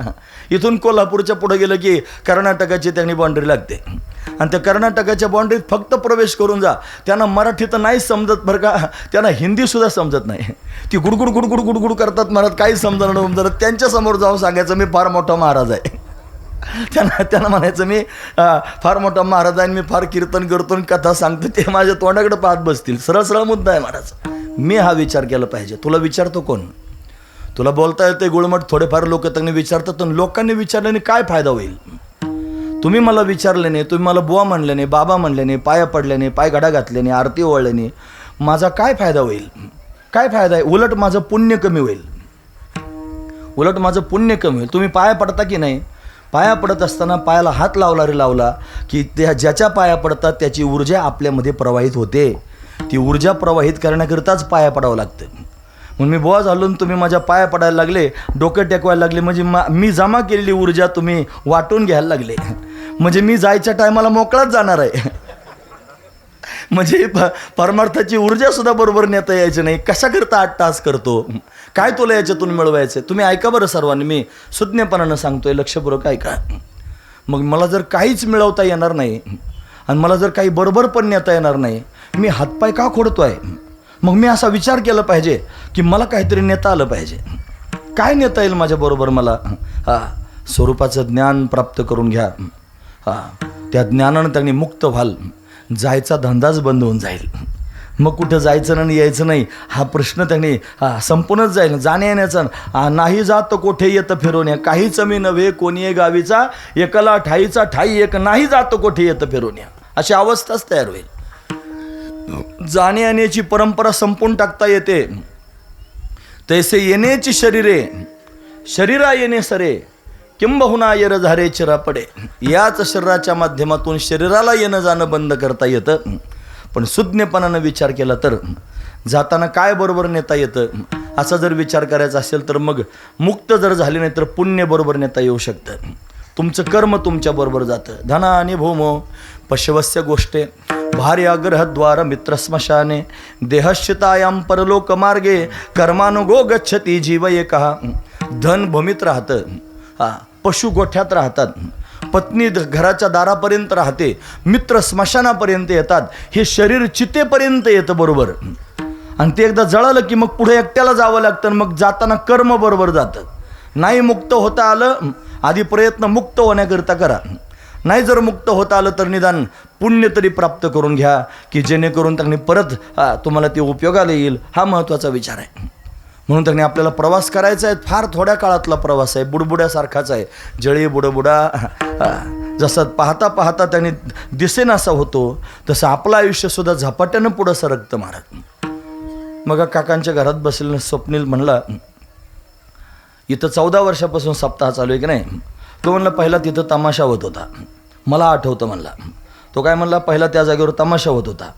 इथून कोल्हापूरच्या पुढे गेलं की कर्नाटकाची त्यांनी बाउंड्री लागते, आणि त्या कर्नाटकाच्या बाउंड्रीत फक्त प्रवेश करून जा. त्यांना मराठी तर नाहीच समजत बरं का, त्यांना हिंदीसुद्धा समजत नाही. ती गुडगुड गुडगुड गुडगुड करतात महाराज, काही समजणार. त्यांच्यासमोर जाऊन सांगायचं मी फार मोठा महाराज आहे. त्यांना म्हणायचं मी फार मोठा महाराज आहे, मी फार कीर्तन करतो आणि कथा सांगतो. ते माझ्या तोंडाकडे पाहत बसतील. सरळ मुद्दा आहे महाराज. मी हा विचार केला पाहिजे. तुला विचारतो कोण? तुला बोलता येते गुळमट, थोडेफार लोक त्यांनी विचारतात, पण लोकांनी विचारल्याने काय फायदा होईल? तुम्ही मला विचारले नाही, तुम्ही मला बुवा म्हणले नाही, बाबा म्हणले नाही, पाया पडले नाही, पाय घडा घातले नाही, आरती ओळले नाही, माझा काय फायदा होईल? काय फायदा आहे? उलट माझं पुण्य कमी होईल. उलट माझं पुण्य कमी होईल. तुम्ही पाया पडता की नाही? पाया पडत असताना पायाला हात लावला की त्या ज्याच्या पाया पडतात त्याची ऊर्जा आपल्यामध्ये प्रवाहित होते. ती ऊर्जा प्रवाहित करण्याकरिताच पाया पडावं लागतं. म्हणून मी बुवा झालो, तुम्ही माझ्या पाया पडायला लागले, डोकं टेकवायला लागले, म्हणजे मी जमा केलेली ऊर्जा तुम्ही वाटून घ्यायला लागले. म्हणजे मी जायच्या टायमाला मोकळाच जाणार आहे. म्हणजे परमार्थाची ऊर्जा सुद्धा बरोबर नेता यायची नाही. कशा करता 8 तास करतो? काय तुला याच्यातून मिळवायचं? तुम्ही ऐका बरं सर्वांनी, मी सुज्ञपणानं सांगतोय, लक्षपूर्वक ऐका. मग मला जर काहीच मिळवता येणार नाही आणि मला जर काही बरोबर पण नेता येणार नाही, मी हातपाय का खोडतोय? मग मी असा विचार केला पाहिजे की मला काहीतरी नेता आलं पाहिजे. काय नेता येईल माझ्याबरोबर मला? स्वरूपाचं ज्ञान प्राप्त करून घ्या. त्या ज्ञानानं त्यांनी मुक्त व्हाल, जायचा धंदाच बंद होऊन जाईल. मग कुठं जायचं नाही यायचं नाही हा प्रश्न त्यांनी संपूनच जाईल. जाण्या येण्याचा नाही जात कोठे येतं फिरवण्या, काहीच मी नव्हे कोणी गावीचा, एकाला ठाईचा ठाई एक, नाही जात कोठे येतं फिरवण्या, अशी अवस्थाच तयार होईल. जाण्या येण्याची परंपरा संपून टाकता येते. तैसे येण्याची शरीरे, शरीरा येणे सरे, किंबहुना येर झारे चिरा पडे. याच शरीराच्या माध्यमातून शरीराला येणं जाणं बंद करता येतं. पण सुज्ञपणानं विचार केला तर जाताना काय बरोबर नेता येतं असा जर विचार करायचा असेल तर मग मुक्त जर झाले नाही तर पुण्य बरोबर नेता येऊ शकतं. तुमचं कर्म तुमच्याबरोबर जातं. धनानि भूमो पशवस्य गोष्टे भार्याग्रहद्वार मित्रश्मशाने देहश्चितायां परलोक मार्गे कर्मानुगो गच्छती जीव एकः. धन भूमीत राहतं, पशु गोठ्यात राहतात, पत्नी घराच्या दारापर्यंत राहते, मित्र स्मशानापर्यंत येतात, हे शरीर चितेपर्यंत येतं बरोबर. आणि ते एकदा जळालं की मग पुढे एकट्याला जावं लागतं. मग जाताना कर्म बरोबर जातं. नाही मुक्त होता आलं आधी प्रयत्न मुक्त होण्याकरिता करा. नाही जर मुक्त होता आलं तर निदान पुण्य तरी प्राप्त करून घ्या, की जेणेकरून त्यांनी परत तुम्हाला ते उपयोगाला येईल. हा महत्त्वाचा विचार आहे. म्हणून त्यांनी आपल्याला प्रवास करायचा आहे. फार थोड्या काळातला प्रवास आहे, बुडबुड्यासारखाच आहे. जळी बुडबुडा जसं पाहता पाहता त्यांनी दिसेनासा होतो, तसं आपलं आयुष्यसुद्धा झपाट्यानं पुढं सरकतं महाराज. मग काकांच्या घरात बसलेलं स्वप्नील म्हणला, इथं 14 वर्षापासून सप्ताह चालू आहे की नाही. तो म्हणला पहिला तिथं तमाशा होत होता. मला आठवतं म्हणला. तो काय म्हणला, पहिला त्या जागेवर तमाशा होत होता.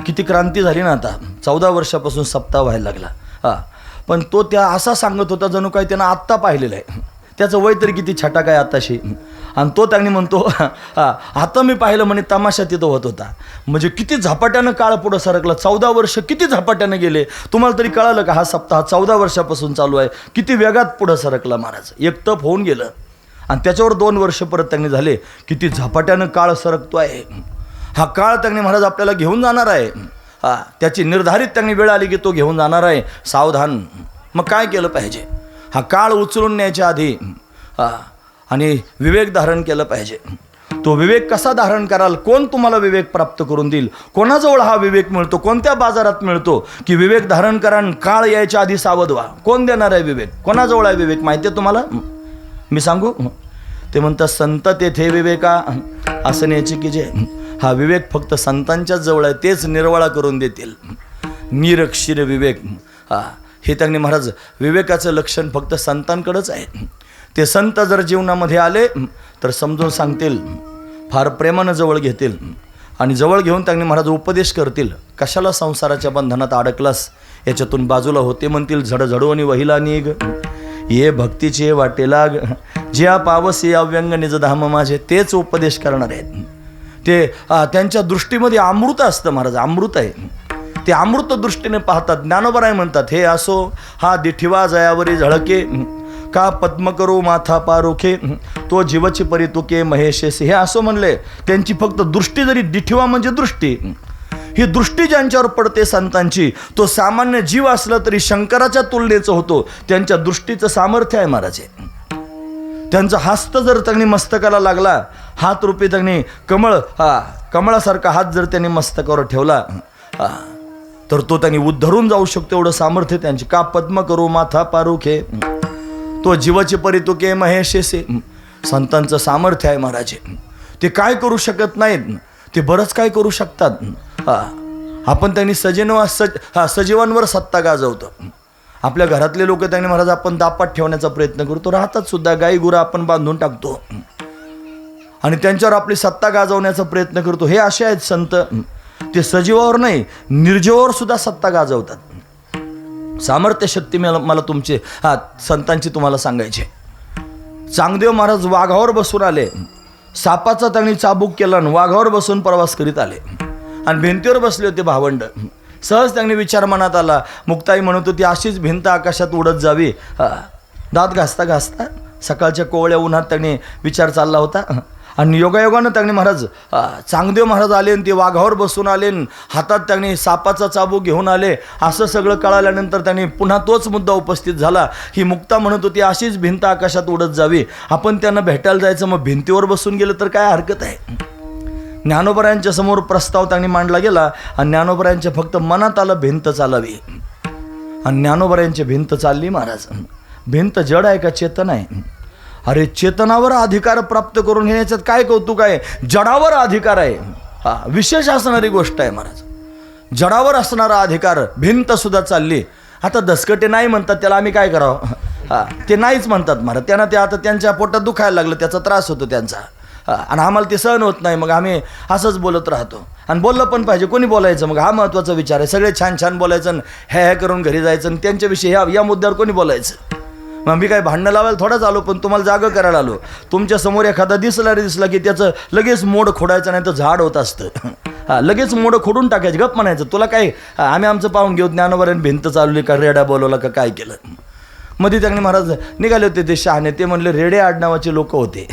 किती क्रांती झाली ना आता, 14 वर्षापासून सप्ताह व्हायला लागला. पण तो त्या असा सांगत होता जणू काही त्यानं आत्ता पाहिलेलं आहे. त्याचं वय तरी किती छटाक आहे आत्ताशी. आणि तो त्यांनी म्हणतो आता मी पाहिलं म्हणे तमाशा तिथं होत होता. म्हणजे किती झपाट्यानं काळ पुढं सरकला. 14 वर्ष किती झपाट्यानं गेले. तुम्हाला तरी कळालं का हा सप्ताह 14 वर्षापासून चालू आहे. किती वेगात पुढं सरकला महाराज. एक तप होऊन गेलं आणि त्याच्यावर 2 वर्ष परत त्यांनी झाले. किती झपाट्यानं काळ सरकतो आहे. हा काळ त्यांनी महाराज आपल्याला घेऊन जाणार आहे. त्याची निर्धारित त्यांनी वेळ आली की तो घेऊन जाणार आहे. सावधान. मग काय केलं पाहिजे. हा काळ उचलून न्यायच्या आधी आणि विवेक धारण केलं पाहिजे. तो विवेक कसा धारण कराल, कोण तुम्हाला विवेक प्राप्त करून देईल, कोणाजवळ हा विवेक मिळतो, कोणत्या बाजारात मिळतो की विवेक धारण करा आणि काळ यायच्या आधी सावध व्हा. कोण देणार आहे विवेक, कोणाजवळ आहे विवेक माहिती आहे तुम्हाला. मी सांगू. ते म्हणतात संत तेथे विवेका असण्याची की जे. हा विवेक फक्त संतांच्याच जवळ आहे. तेच निर्वाळा करून देतील. निरक्षीर विवेक. हे त्यांनी महाराज विवेकाचं लक्षण फक्त संतांकडंच आहे. ते संत जर जीवनामध्ये आले तर समजून सांगतील, फार प्रेमानं जवळ घेतील आणि जवळ घेऊन त्यांनी महाराज उपदेश करतील. कशाला संसाराच्या बंधनात अडकलास, याच्यातून बाजूला होते म्हणतील. झडझडवणी वहिला निघ ये भक्तीचे वाटे लाग, ज्या पावसी अव्यंग निज धाम माझे. तेच उपदेश करणार आहेत. ते त्यांच्या दृष्टीमध्ये अमृत असतं महाराज. अमृत आहे. ते अमृत दृष्टीने पाहतात. ज्ञानोबराय म्हणतात, हे असो हा दिठिवा जयावरी झळके, का पद्म करू माथा पारोखे, तो जीवची परितुके महेशेस. हे असो म्हणले. त्यांची फक्त दृष्टी जरी दिठिवा म्हणजे दृष्टी, ही दृष्टी ज्यांच्यावर पडते संतांची, तो सामान्य जीव असला तरी शंकराच्या तुलनेचं होतो. त्यांच्या दृष्टीचं सामर्थ्य आहे महाराज. त्यांचा हस्त जर त्यांनी मस्तकाला लागला, हात रूपी त्यांनी कमळासारखा हात जर त्यांनी मस्तकावर ठेवला तर तो त्यांनी उद्धरून जाऊ शकतो. एवढं सामर्थ्य त्यांची. का पद्म करू माथा पारुखे, तो जीवाचे परितुके महेशेसे. संतांचं सामर्थ्य आहे महाराज. ते काय करू शकत नाहीत, ते बरंच काय करू शकतात. आपण त्यांनी सजीवांवर सत्ता गाजवतो. आपल्या घरातले लोक त्यांनी महाराज आपण दापात ठेवण्याचा प्रयत्न करतो. राहतात सुद्धा. गाई गुरं आपण बांधून टाकतो आणि त्यांच्यावर आपली सत्ता गाजवण्याचा प्रयत्न करतो. हे असे आहेत संत. ते सजीवावर नाही, निर्जीवावर सुद्धा सत्ता गाजवतात. सामर्थ्य शक्ती मला तुमचे संतांची तुम्हाला सांगायचे. चांगदेव महाराज वाघावर बसून आले. सापाचा त्यांनी चाबूक केला आणि वाघावर बसून प्रवास करीत आले आणि भिंतीवर बसले होते भावंड. सहज त्यांनी विचार मनात आला. मुक्ताई म्हणत होती अशीच भिंत आकाशात उडत जावी. दात घासता घासता सकाळच्या कोवळ्या उन्हात त्यांनी विचार चालला होता आणि योगायोगानं त्यांनी महाराज चांगदेव महाराज आले आणि ते वाघावर बसून आले. हातात त्यांनी सापाचा चाबूक घेऊन आले. असं सगळं कळाल्यानंतर त्यांनी पुन्हा तोच मुद्दा उपस्थित झाला. ही मुक्ता म्हणत होती अशीच भिंत आकाशात उडत जावी. आपण त्यांना भेटायला जायचं, मग भिंतीवर बसून गेलं तर काय हरकत आहे. ज्ञानोबरायांच्या समोर प्रस्ताव त्यांनी मांडला गेला आणि ज्ञानोबरायांच्या फक्त मनात आलं भिंत चालावी. आणि ज्ञानोबरायांची भिंत चालली महाराज. भिंत जड आहे का चेतन आहे. अरे चेतनावर अधिकार प्राप्त करून घेण्याच्यात काय कौतुक आहे. जडावर अधिकार आहे. विशेष असणारी गोष्ट आहे महाराज. जडावर असणारा अधिकार. भिंत सुद्धा चालली. आता दसकटे नाही म्हणतात, त्याला आम्ही काय करावं. ते नाहीच म्हणतात महाराज. त्यांना ते आता त्यांच्या पोटात दुखायला लागलं, त्याचा त्रास होतो त्यांचा आणि आम्हाला ते सहन होत नाही. मग आम्ही असंच बोलत राहतो आणि बोललं पण पाहिजे. कोणी बोलायचं मग, हा महत्त्वाचा विचार आहे. सगळे छान छान बोलायचं आणि हे करून घरी जायचं आणि त्यांच्याविषयी या मुद्द्यावर कोणी बोलायचं. मग मी काय भांडणं लावायला थोडाच आलो, पण तुम्हाला जागं करायला आलो. तुमच्या समोर एखादा दिसला की त्याचं लगेच मोड खोडायचं, नाही तर झाड होत असतं. लगेच मोड खोडून टाकायचं. गप म्हणायचं तुला काय, आम्ही आमचं पाहून घेऊ. ज्ञानोबरांनी भिंत चालवली का, रेडा बोलवला का, काय केलं. मध्ये त्यांनी महाराज निघाले होते ते शहाणे. ते म्हणले रेडे आडनावाचे लोक होते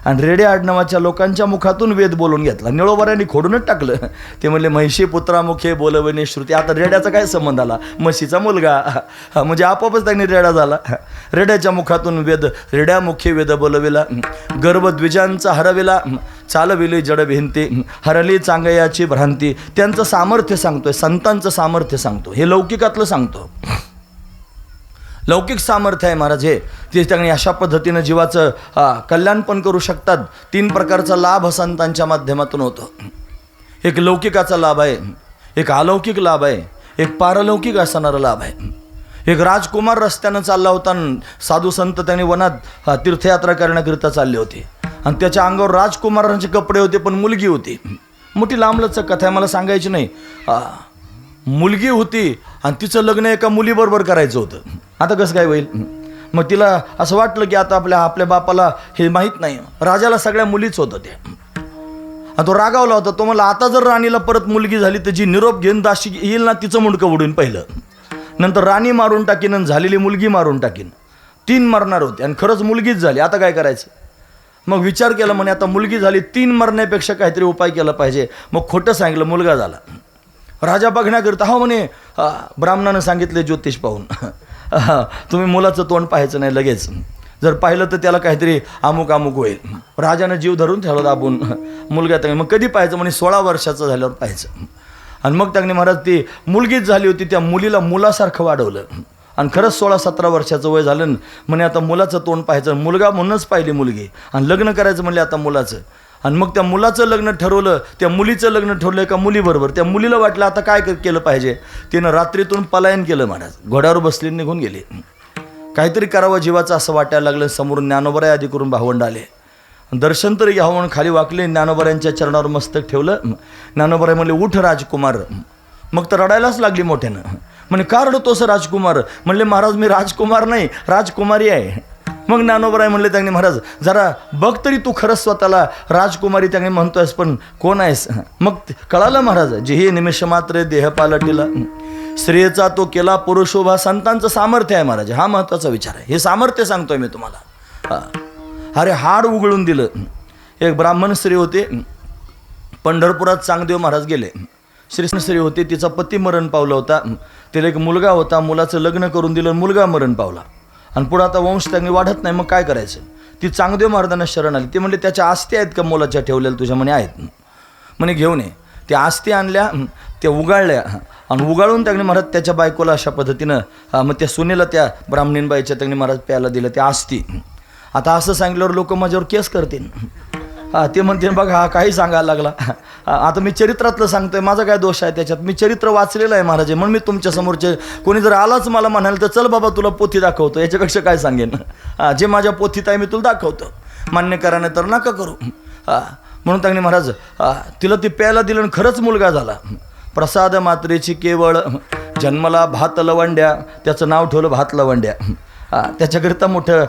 आणि रेडे आडनावाच्या लोकांच्या मुखातून वेद बोलून घेतला. निळोबाऱ्यांनी खोडूनच टाकलं. ते म्हणले म्हैशी पुत्रामुखे बोलवणे श्रुती. आता रेड्याचा काय संबंध आला? म्हशीचा मुलगा, म्हणजे आपोआपच त्यांनी रेडा झाला. रेड्याच्या मुखातून वेद, रेड्यामुखे वेद बोलविला. गर्भद्विजांचा हरविला, चालविले जड भिंती, हरली चांगयाची भ्रांती. त्यांचं सामर्थ्य सांगतोय, संतांचं सामर्थ्य सांगतो. हे लौकिकातलं सांगतो. लौकिक सामर्थ्य आहे महाराज हे. ते त्यांनी अशा पद्धतीनं जीवाचं कल्याण पण करू शकतात. 3 प्रकारचा लाभ संतांच्या माध्यमातून होतो. एक लौकिकाचा लाभ आहे, एक अलौकिक लाभ आहे, एक पारलौकिक असणारा लाभ आहे. एक राजकुमार रस्त्यानं चालला होता, साधू संत त्यांनी वनात तीर्थयात्रा करण्याकरिता चालले होते आणि त्याच्या अंगावर राजकुमारांचे कपडे होते, पण मुलगी होती. मोठी लांबलचक कथा आहे, मला सांगायची नाही. मुलगी होती आणि तिचं लग्न एका मुलीबरोबर करायचं होतं. आता कसं काय होईल? मग तिला असं वाटलं की आता आपल्या बापाला हे माहीत नाही, राजाला सगळ्या मुलीच होतं ते. आणि तो रागावला होता. तो मला आता जर राणीला परत मुलगी झाली तर जी निरोप घेऊन दाशी येईल ना, तिचं मुंडकं उडून पहिलं, नंतर राणी मारून टाकीन आणि झालेली मुलगी मारून टाकीन. 3 मरणार होते आणि खरंच मुलगीच झाली. आता काय करायचं? मग विचार केला, म्हणे आता मुलगी झाली, 3 मरण्यापेक्षा काहीतरी उपाय केला पाहिजे. मग खोटं सांगितलं, मुलगा झाला. राजा बघण्याकरिता हो म्हणे, ब्राह्मणानं सांगितले ज्योतिष पाहून, तुम्ही मुलाचं तोंड पाहायचं नाही लगेच, जर पाहिलं तर त्याला काहीतरी अमुक अमुक होईल. राजानं जीव धरून ठेवला दाबून. मुलगा त्या मग कधी पाहायचं? म्हणे 16 वर्षाचं झाल्यावर पाहायचं. आणि मग त्यांनी महाराज ती मुलगीच झाली होती, त्या मुलीला मुलासारखं वाढवलं आणि खरंच 16-17 वर्षाचं वय झालं. म्हणे आता मुलाचं तोंड पाहायचं. मुलगा म्हणूनच पाहिली मुलगी आणि लग्न करायचं म्हणले आता मुलाचं. आणि मग त्या मुलाचं लग्न ठरवलं, त्या मुलीचं लग्न ठरवलं एका मुलीबरोबर. त्या मुलीला वाटलं आता काय केलं पाहिजे. तिनं रात्रीतून पलायन केलं महाराज. घोड्यावर बसली, निघून गेली. काहीतरी करावं जीवाचं असं वाटायला लागलं. समोर ज्ञानोबराय आधी करून भावंड आले. दर्शन तरी घ्यावं म्हणून खाली वाकले. ज्ञानोबरायांच्या चरणावर मस्तक ठेवलं. ज्ञानोबराय म्हणले उठ राजकुमार. मग तर रडायलाच लागली मोठ्यानं. म्हणे का रडतोस राजकुमार? म्हणले महाराज मी राजकुमार नाही, राजकुमारी आहे. मग ज्ञानोबराय म्हणले त्यांनी महाराज जरा बघ तरी तू खरंच स्वतःला राजकुमारी त्यांनी म्हणतोयस, पण कोण आहेस? मग कळालं महाराज, जे हे निमिष मात्र देह पालटीला, स्त्रियेचा तो केला पुरुषोभा. संतांचं सामर्थ्य आहे महाराज. हा महत्त्वाचा विचार आहे. हे सामर्थ्य सांगतोय मी तुम्हाला. अरे हाड उघडून दिलं. एक ब्राह्मण स्त्री होते, पंढरपुरात चांगदेव महाराज गेले. श्री होती, तिचा पती मरण पावला होता. तिला एक मुलगा होता, मुलाचं लग्न करून दिलं, मुलगा मरण पावला. आणि पुढं आता वंश त्यांनी वाढत नाही. मग काय करायचं? ती चांगदेव महाराजांना शरण आली. ते म्हणले त्याच्या आस्ती आहेत का मुलाच्या ठेवलेल्या तुझ्या? म्हणे आहेत. म्हणे घेऊन ये. त्या आस्ती आणल्या, त्या उगाळल्या आणि उगाळून त्यांनी महाराज त्याच्या बायकोला अशा पद्धतीनं मग त्या सुनेला त्या ब्राह्मणींबाईच्या त्यांनी महाराज प्यायला दिलं त्या आस्ती. आता असं सांगितल्यावर लोक माझ्यावर केस करतील. ते म्हणते बघा हा काही सांगायला लागला. आता मी चरित्रातलं सांगतोय, माझा काय दोष आहे त्याच्यात? मी चरित्र वाचलेलं आहे महाराज. म्हणून मी तुमच्या समोरचे कोणी जर आलाच मला म्हणाल तर चल बाबा तुला पोथी दाखवतो, याच्यापेक्षा काय सांगेन? जे माझ्या पोथीत आहे मी तुला दाखवतो, मान्य करा नाही तर नका करू. म्हणून त्यांनी महाराज तिला ती प्यायला दिलं आणि खरंच मुलगा झाला. प्रसाद मात्रेची केवळ जन्मला भात लवंड्या, त्याचं नाव ठेवलं भात लवंड्या. त्याच्याकरिता मोठं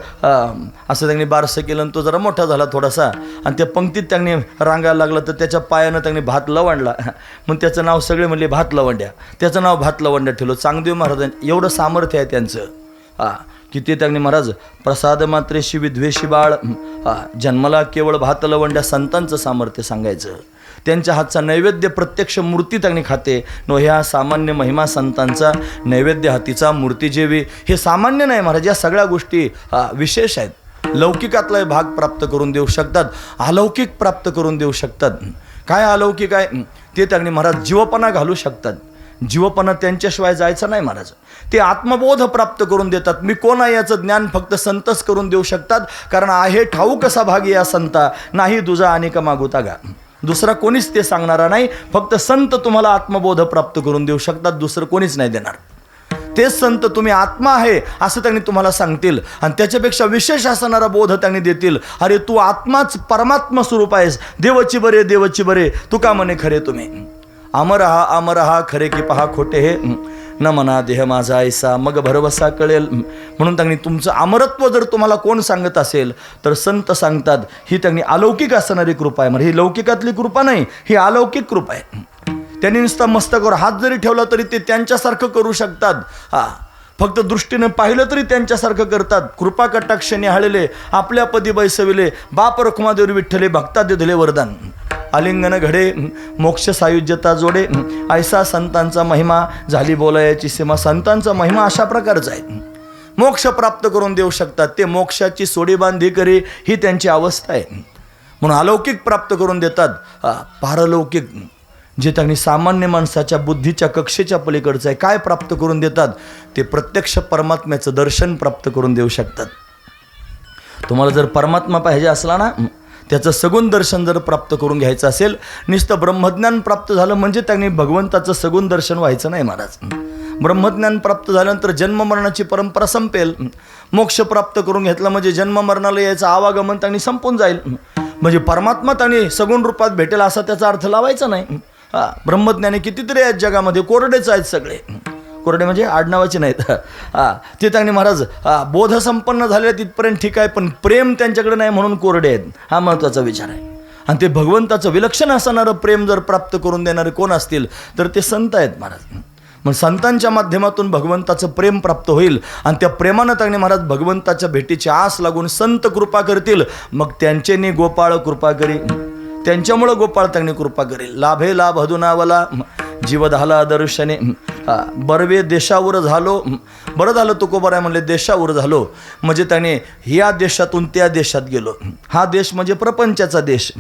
असं त्यांनी बारसं केलं आणि तो जरा मोठा झाला थोडासा. आणि त्या पंक्तीत त्यांनी रांगायला लागला तर त्याच्या पायानं त्यांनी भात लवंडला. मग त्याचं नाव सगळे म्हणले भात लवंड्या. त्याचं नाव भात लवंड्या ठेवलं. चांगदेव महाराजांनी एवढं सामर्थ्य आहे त्यांचं की ते त्यांनी महाराज प्रसाद मात्रेशी विद्वेषी बाळ, जन्मला केवळ भात लवंड्या. संतांचं सामर्थ्य सांगायचं. त्यांच्या हातचा नैवेद्य प्रत्यक्ष मूर्ती त्यांनी खाते. नो ह्या सामान्य महिमा संतांचा नैवेद्य हातीचा मूर्ती जेवी. हे सामान्य नाही महाराज, या सगळ्या गोष्टी विशेष आहेत. लौकिकातला भाग प्राप्त करून देऊ शकतात, अलौकिक प्राप्त करून देऊ शकतात. काय अलौकिक आहे ते त्यांनी महाराज जीवपणा घालू शकतात. जीवपणा त्यांच्याशिवाय जायचं नाही महाराज. ते आत्मबोध प्राप्त करून देतात. मी कोण आहे याचं ज्ञान फक्त संतच करून देऊ शकतात. कारण आहे ठाऊक कसा भाग या संता, नाही दुजा अनेक मागुता गा. दुसरा कोणीच ते सांगणारा नाही. फक्त संत तुम्हाला आत्मबोध प्राप्त करून देऊ शकतात, दुसरं कोणीच नाही देणार. तेच संत तुम्ही आत्मा आहे असं त्यांनी तुम्हाला सांगतील आणि त्याच्यापेक्षा विशेष असणारा बोध त्यांनी देतील. अरे तू आत्माच परमात्मा स्वरूप आहेस. देवची बरे देवची बरे तुका म्हणे खरे तुम्ही. अमर हा खरे की पहा खोटे हे, न म्हणा देह माझा ऐसा मग भरवसा कळेल. म्हणून त्यांनी तुमचं अमरत्व जर तुम्हाला कोण सांगत असेल तर संत सांगतात. ही त्यांनी अलौकिक असणारी कृपा आहे. म्हणजे ही लौकिकातली कृपा नाही, ही अलौकिक कृपा आहे. त्यांनी नुसता मस्तकावर हात जरी ठेवला तरी ते त्यांच्यासारखं करू शकतात. फक्त दृष्टीने पाहिलं तरी त्यांच्यासारखं करतात. कृपा कटाक्ष निहाळले आपल्या पदी बैसविले, बाप रखुमादेवी विठ्ठले भक्ता दिले वरदान. आलिंगन घडे मोक्ष सायुज्यता जोडे, ऐसा संतांचा महिमा झाली बोलायाची सीमा. संतांचा महिमा अशा प्रकारचा आहे, मोक्ष प्राप्त करून देऊ शकतात. ते मोक्षाची सोडीबांधी करी ही त्यांची अवस्था आहे. म्हणून अलौकिक प्राप्त करून देतात, पारलौकिक जे त्यांनी सामान्य माणसाच्या बुद्धीच्या कक्षेच्या पलीकडचं आहे काय प्राप्त करून देतात, ते प्रत्यक्ष परमात्म्याचं दर्शन प्राप्त करून देऊ शकतात. तुम्हाला जर परमात्मा पाहिजे असला ना, त्याचं सगुण दर्शन जर प्राप्त करून घ्यायचं असेल, नुसतं ब्रह्मज्ञान प्राप्त झालं म्हणजे त्यांनी भगवंताचं सगुण दर्शन व्हायचं नाही महाराज. ब्रह्मज्ञान प्राप्त झाल्यानंतर जन्ममरणाची परंपरा संपेल. मोक्ष प्राप्त करून घेतला म्हणजे जन्ममरणाला यायचं आवागमन त्यांनी संपून जाईल. म्हणजे परमात्मा त्यांनी सगुण रूपात भेटेल असा त्याचा अर्थ लावायचा नाही. ब्रह्मज्ञानी कितीतरी आहेत जगामध्ये, कोरडेच आहेत सगळे. कोरडे म्हणजे आडनावाचे नाहीत. ते त्यांनी महाराज बोध संपन्न झाले तिथपर्यंत ठीक आहे, पण प्रेम त्यांच्याकडे नाही म्हणून कोरडे आहेत. हा महत्त्वाचा विचार आहे. आणि ते भगवंताचं विलक्षण असणारं प्रेम जर प्राप्त करून देणारे कोण असतील तर ते संत आहेत महाराज. मग संतांच्या माध्यमातून भगवंताचं प्रेम प्राप्त होईल आणि त्या प्रेमानं त्यांनी महाराज भगवंताच्या भेटीची आस लागून संत कृपा करतील. मग त्यांचेनी गोपाळ कृपा करी, त्यांच्यामुळं गोपाळ त्यांनी कृपा करेल. लाभे लाभ हदुनावला जीव झाला दर्शने, बरवे देशावर झालो. बरं झालं तुकोबाराय म्हणले देशावर झालो म्हणजे त्याने ह्या देशातून त्या देशात गेलो. हा देश म्हणजे प्रपंचाचा देश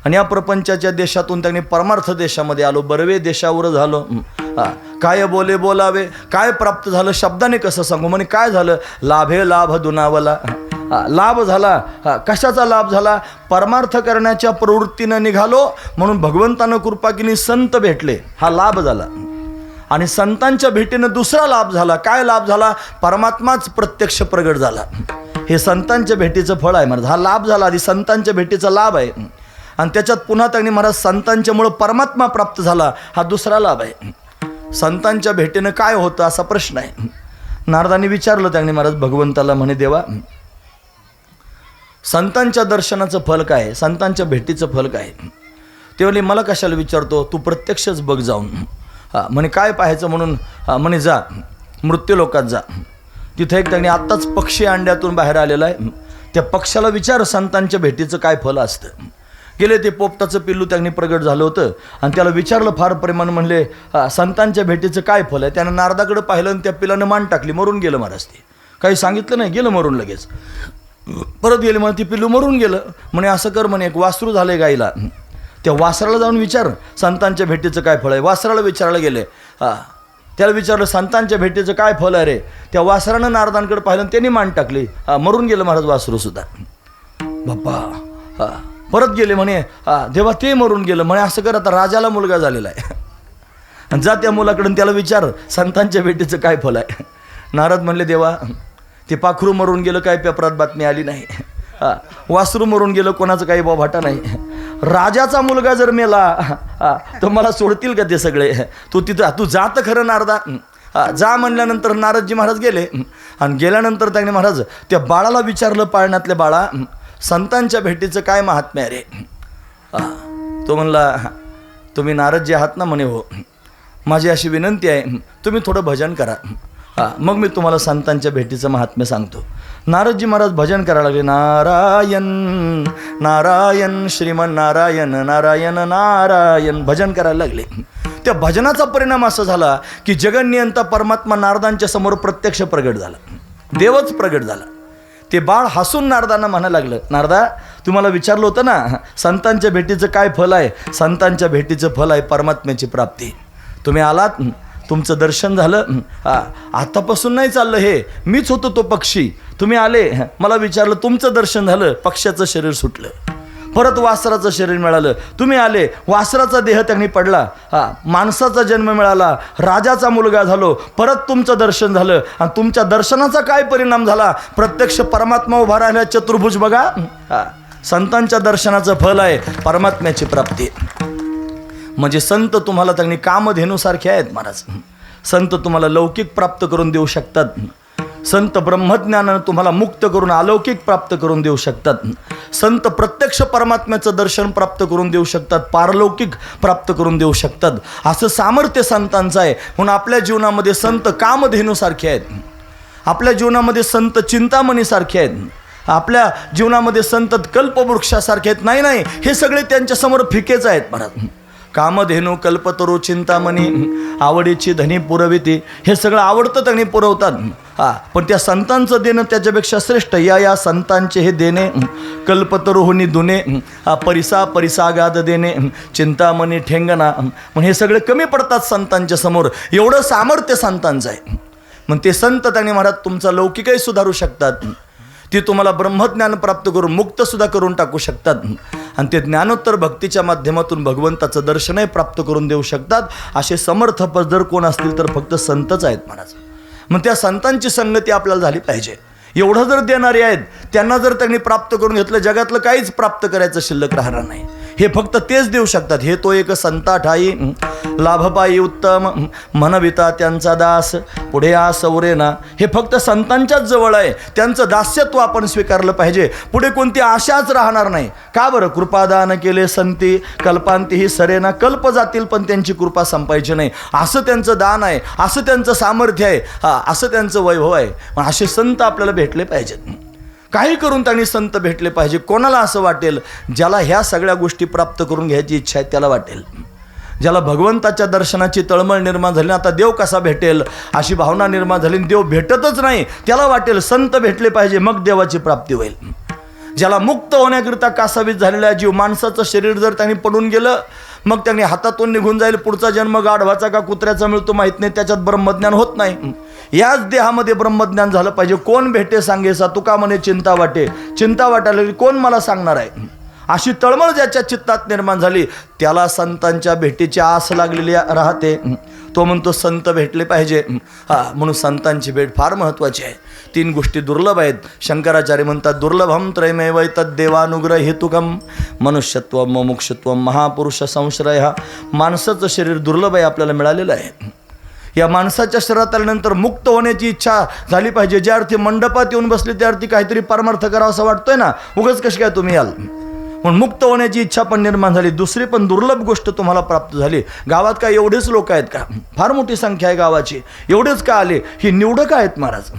आणि या प्रपंचाच्या देशातून त्यांनी परमार्थ देशामध्ये आलो. बरवे देशावर झालो. काय बोले बोलावे, काय प्राप्त झालं शब्दाने कसं सांगू. म्हणे काय झालं, लाभे लाभ दुनावला, लाभ झाला. कशाचा लाभ झाला, परमार्थ करण्याच्या प्रवृत्तीनं निघालो म्हणून भगवंतानं कृपा केली, संत भेटले, हा लाभ झाला. आणि संतांच्या भेटीनं दुसरा लाभ झाला. काय लाभ झाला, परमात्माच प्रत्यक्ष प्रगट झाला. हे संतांच्या भेटीचं फळ आहे महाराज. हा लाभ झाला, आधी संतांच्या भेटीचा लाभ आहे आणि त्याच्यात पुन्हा त्यांनी महाराज संतांच्यामुळं परमात्मा प्राप्त झाला, हा दुसरा लाभ आहे. संतांच्या भेटीनं काय होतं असा प्रश्न आहे. नारदांनी विचारलं त्यांनी महाराज भगवंताला, म्हणे देवा संतांच्या दर्शनाचं फल काय आहे, संतांच्या भेटीचं फल काय आहे. ते म्हणले मला कशाला विचारतो, तू प्रत्यक्षच बघ जाऊन. म्हणे काय पाहायचं म्हणून, म्हणे जा मृत्यूलोकात जा. तिथे एक त्यांनी आत्ताच पक्षी अंड्यातून बाहेर आलेला आहे, त्या पक्षाला विचार संतांच्या भेटीचं काय फल असतं. गेले ते पोपटाचं पिल्लू त्यांनी प्रगट झालं होतं आणि त्याला विचारलं फार प्रेमानं, म्हणले संतांच्या भेटीचं काय फल आहे. त्यानं नारदाकडे पाहिलं आणि त्या पिलानं मान टाकली, मरून गेलं महाराज. ते काही सांगितलं नाही, गेलं मरून लगेच. परत गेले म्हणे, ती पिल्लू मरून गेलं. म्हणे असं कर, म्हणे एक वासरू झालंय गाईला, त्या वासराला जाऊन विचार संतांच्या भेटीचं काय फळ आहे. वासराला विचारायला गेले, त्याला विचारलं संतांच्या भेटीचं काय फल आहे रे. त्या वासरानं नारदांकडे पाहिलं आणि त्यांनी मान टाकली, मरून गेलं महाराज वासरू सुद्धा. बाप्पा परत गेले, म्हणे देवा ते मरून गेलं. म्हणे असं कर, आता राजाला मुलगा झालेला आहे, जा त्या मुलाकडून त्याला विचार संतांच्या भेटीचं काय फल आहे. नारद म्हणले देवा ते पाखरू मरून गेलं, काय पेपरात बातमी आली नाही. वासरू मरून गेलं, कोणाचं काही बोभाटा नाही. राजाचा मुलगा जर मेला तर मला सोडतील का ते सगळे. तू तिथं तू जात खरं नारदा, जा म्हणल्यानंतर नारदजी महाराज गेले आणि गेल्यानंतर त्यांनी महाराज त्या बाळाला विचारलं, पाळण्यातल्या बाळा संतांच्या भेटीचं काय महात्म्य आहे रे. तो म्हणला तुम्ही नारदजी आहात ना. म्हणे हो, माझी अशी विनंती आहे तुम्ही थोडं भजन करा, मग मी तुम्हाला संतांच्या भेटीचं महात्म्य सांगतो. नारदजी महाराज भजन करायला लागले, नारायण नारायण श्रीमन नारायण नारायण नारायण भजन करायला लागले. त्या भजनाचा परिणाम असा झाला की जगन्नियंता परमात्मा नारदांच्या समोर प्रत्यक्ष प्रगट झाला, देवच प्रगट झाला. ते बाळ हसून नारदांना म्हणायला लागलं, नारदा तुम्हाला विचारलं होतं ना संतांच्या भेटीचं काय फल आहे. संतांच्या भेटीचं फल आहे परमात्म्याची प्राप्ती. तुम्ही आलात, तुमचं दर्शन झालं, आतापासून नाही चाललं हे, मीच होतो तो पक्षी. तुम्ही आले, मला विचारलं, तुमचं दर्शन झालं, पक्ष्याचं शरीर सुटलं. परत वासराचं शरीर मिळालं, तुम्ही आले, वासराचा देह त्यांनी पडला, माणसाचा जन्म मिळाला, राजाचा मुलगा झालो. परत तुमचं दर्शन झालं आणि तुमच्या दर्शनाचा काय परिणाम झाला, प्रत्यक्ष परमात्मा उभा राहिला चतुर्भुज. बघा संतांच्या दर्शनाचं फल आहे परमात्म्याची प्राप्ती. म्हणजे संत तुम्हाला त्यांनी कामधेनुसारखे आहेत महाराज. संत तुम्हाला लौकिक प्राप्त करून देऊ शकतात. संत ब्रह्मज्ञानानं तुम्हाला मुक्त करून अलौकिक प्राप्त करून देऊ शकतात. संत प्रत्यक्ष परमात्म्याचं दर्शन प्राप्त करून देऊ शकतात, पारलौकिक प्राप्त करून देऊ शकतात. असं सामर्थ्य संतांचं आहे. म्हणून आपल्या जीवनामध्ये संत कामधेनुसारखे आहेत. आपल्या जीवनामध्ये संत चिंतामणीसारखे आहेत, आपल्या जीवनामध्ये संत कल्पवृक्षासारखे आहेत. नाही, हे सगळे त्यांच्यासमोर फिकेच आहेत महाराज. कामधेनू कल्पतरू चिंतामणी आवडीची धनी पुरविती, हे सगळं आवडतं त्यांनी पुरवतात. पण त्या संतांचं देणं त्याच्यापेक्षा श्रेष्ठ. या संतांचे हे देणे कल्पतरुहुनी दुने परिसागाद देणे चिंतामणी ठेंगणा. मग हे सगळे कमी पडतात संतांच्या समोर. एवढं सामर्थ्य संतांचं आहे. मग ते संत त्यांनी महाराज तुमचा लौकिकही सुधारू शकतात, ती तुम्हाला ब्रह्मज्ञान प्राप्त करून मुक्तसुद्धा करून टाकू शकतात, आणि ते ज्ञानोत्तर भक्तीच्या माध्यमातून भगवंताचं दर्शनही प्राप्त करून देऊ शकतात. असे समर्थ जर कोण असतील तर फक्त संतच आहेत महाराज. मग त्या संतांची संगती आपल्याला झाली पाहिजे. एवढं जर देणारे आहेत, त्यांना जर त्यांनी प्राप्त करून घेतलं, जगातलं काहीच प्राप्त करायचं शिल्लक राहणार नाही. हे फक्त तेच देऊ शकतात. हे तो एक संता ठाई लाभपायी उत्तम म्हणविता त्यांचा दास पुढे आ सौरेना. हे फक्त संतांच्याच जवळ आहे. त्यांचं दास्यत्व आपण स्वीकारलं पाहिजे. पुढे कोणती आशाच राहणार नाही. का बरं? कृपादान केले संती कल्पांतीही सरेना. कल्प जातील पण त्यांची कृपा संपायची नाही, असं त्यांचं दान आहे, असं त्यांचं सामर्थ्य आहे, असं त्यांचं वैभव आहे. पण असे संत आपल्याला भेटले पाहिजेत. काही करून त्यांनी संत भेटले पाहिजे. कोणाला असं वाटेल? ज्याला ह्या सगळ्या गोष्टी प्राप्त करून घ्यायची इच्छा आहे त्याला वाटेल. ज्याला भगवंताच्या दर्शनाची तळमळ निर्माण झाली, आता देव कसा भेटेल अशी भावना निर्माण झाली, देव भेटतच नाही, त्याला वाटेल संत भेटले पाहिजे, मग देवाची प्राप्ती होईल. ज्याला मुक्त होण्याकरिता कासावीस झालेला जीव, माणसाचं शरीर जर त्यांनी पडून गेलं, मग त्यांनी हातातून निघून जाईल. पुढचा जन्म गाढवाचा का कुत्र्याचा मिळतो माहीत नाही, त्याच्यात ब्रह्मज्ञान होत नाही. याच देहामध्ये ब्रह्मज्ञान झालं पाहिजे. कोण भेटे सांगेसा तुका म्हणे चिंता वाटे. चिंता वाटायला कोण मला सांगणार आहे? अशी तळमळ ज्याच्या चित्तात निर्माण झाली त्याला संतांच्या भेटीची आस लागलेली राहते. तो म्हणतो संत भेटले पाहिजे. म्हणून संतांची भेट फार महत्त्वाची आहे. 3 गोष्टी दुर्लभ आहेत. शंकराचार्य म्हणतात दुर्लभम त्रयमेव तद्देवानुग्रह हेतुकम मनुष्यत्व मुमुक्षत्व महापुरुष संश्रय. माणसाचं शरीर दुर्लभ आहे, आपल्याला मिळालेलं आहे. या माणसाच्या शरीरात आल्यानंतर मुक्त होण्याची इच्छा झाली पाहिजे. ज्या अर्थी मंडपात येऊन बसले त्या अर्थी काहीतरी परमार्थ करावा असं वाटतोय ना, उगाच कशी काय तुम्ही याल. म्हणून मुक्त होण्याची इच्छा पण निर्माण झाली. दुसरी पण दुर्लभ गोष्ट तुम्हाला प्राप्त झाली. गावात काय एवढेच लोक आहेत का? फार मोठी संख्या आहे गावाची. एवढेच का आले? ही निवडक आहेत महाराज.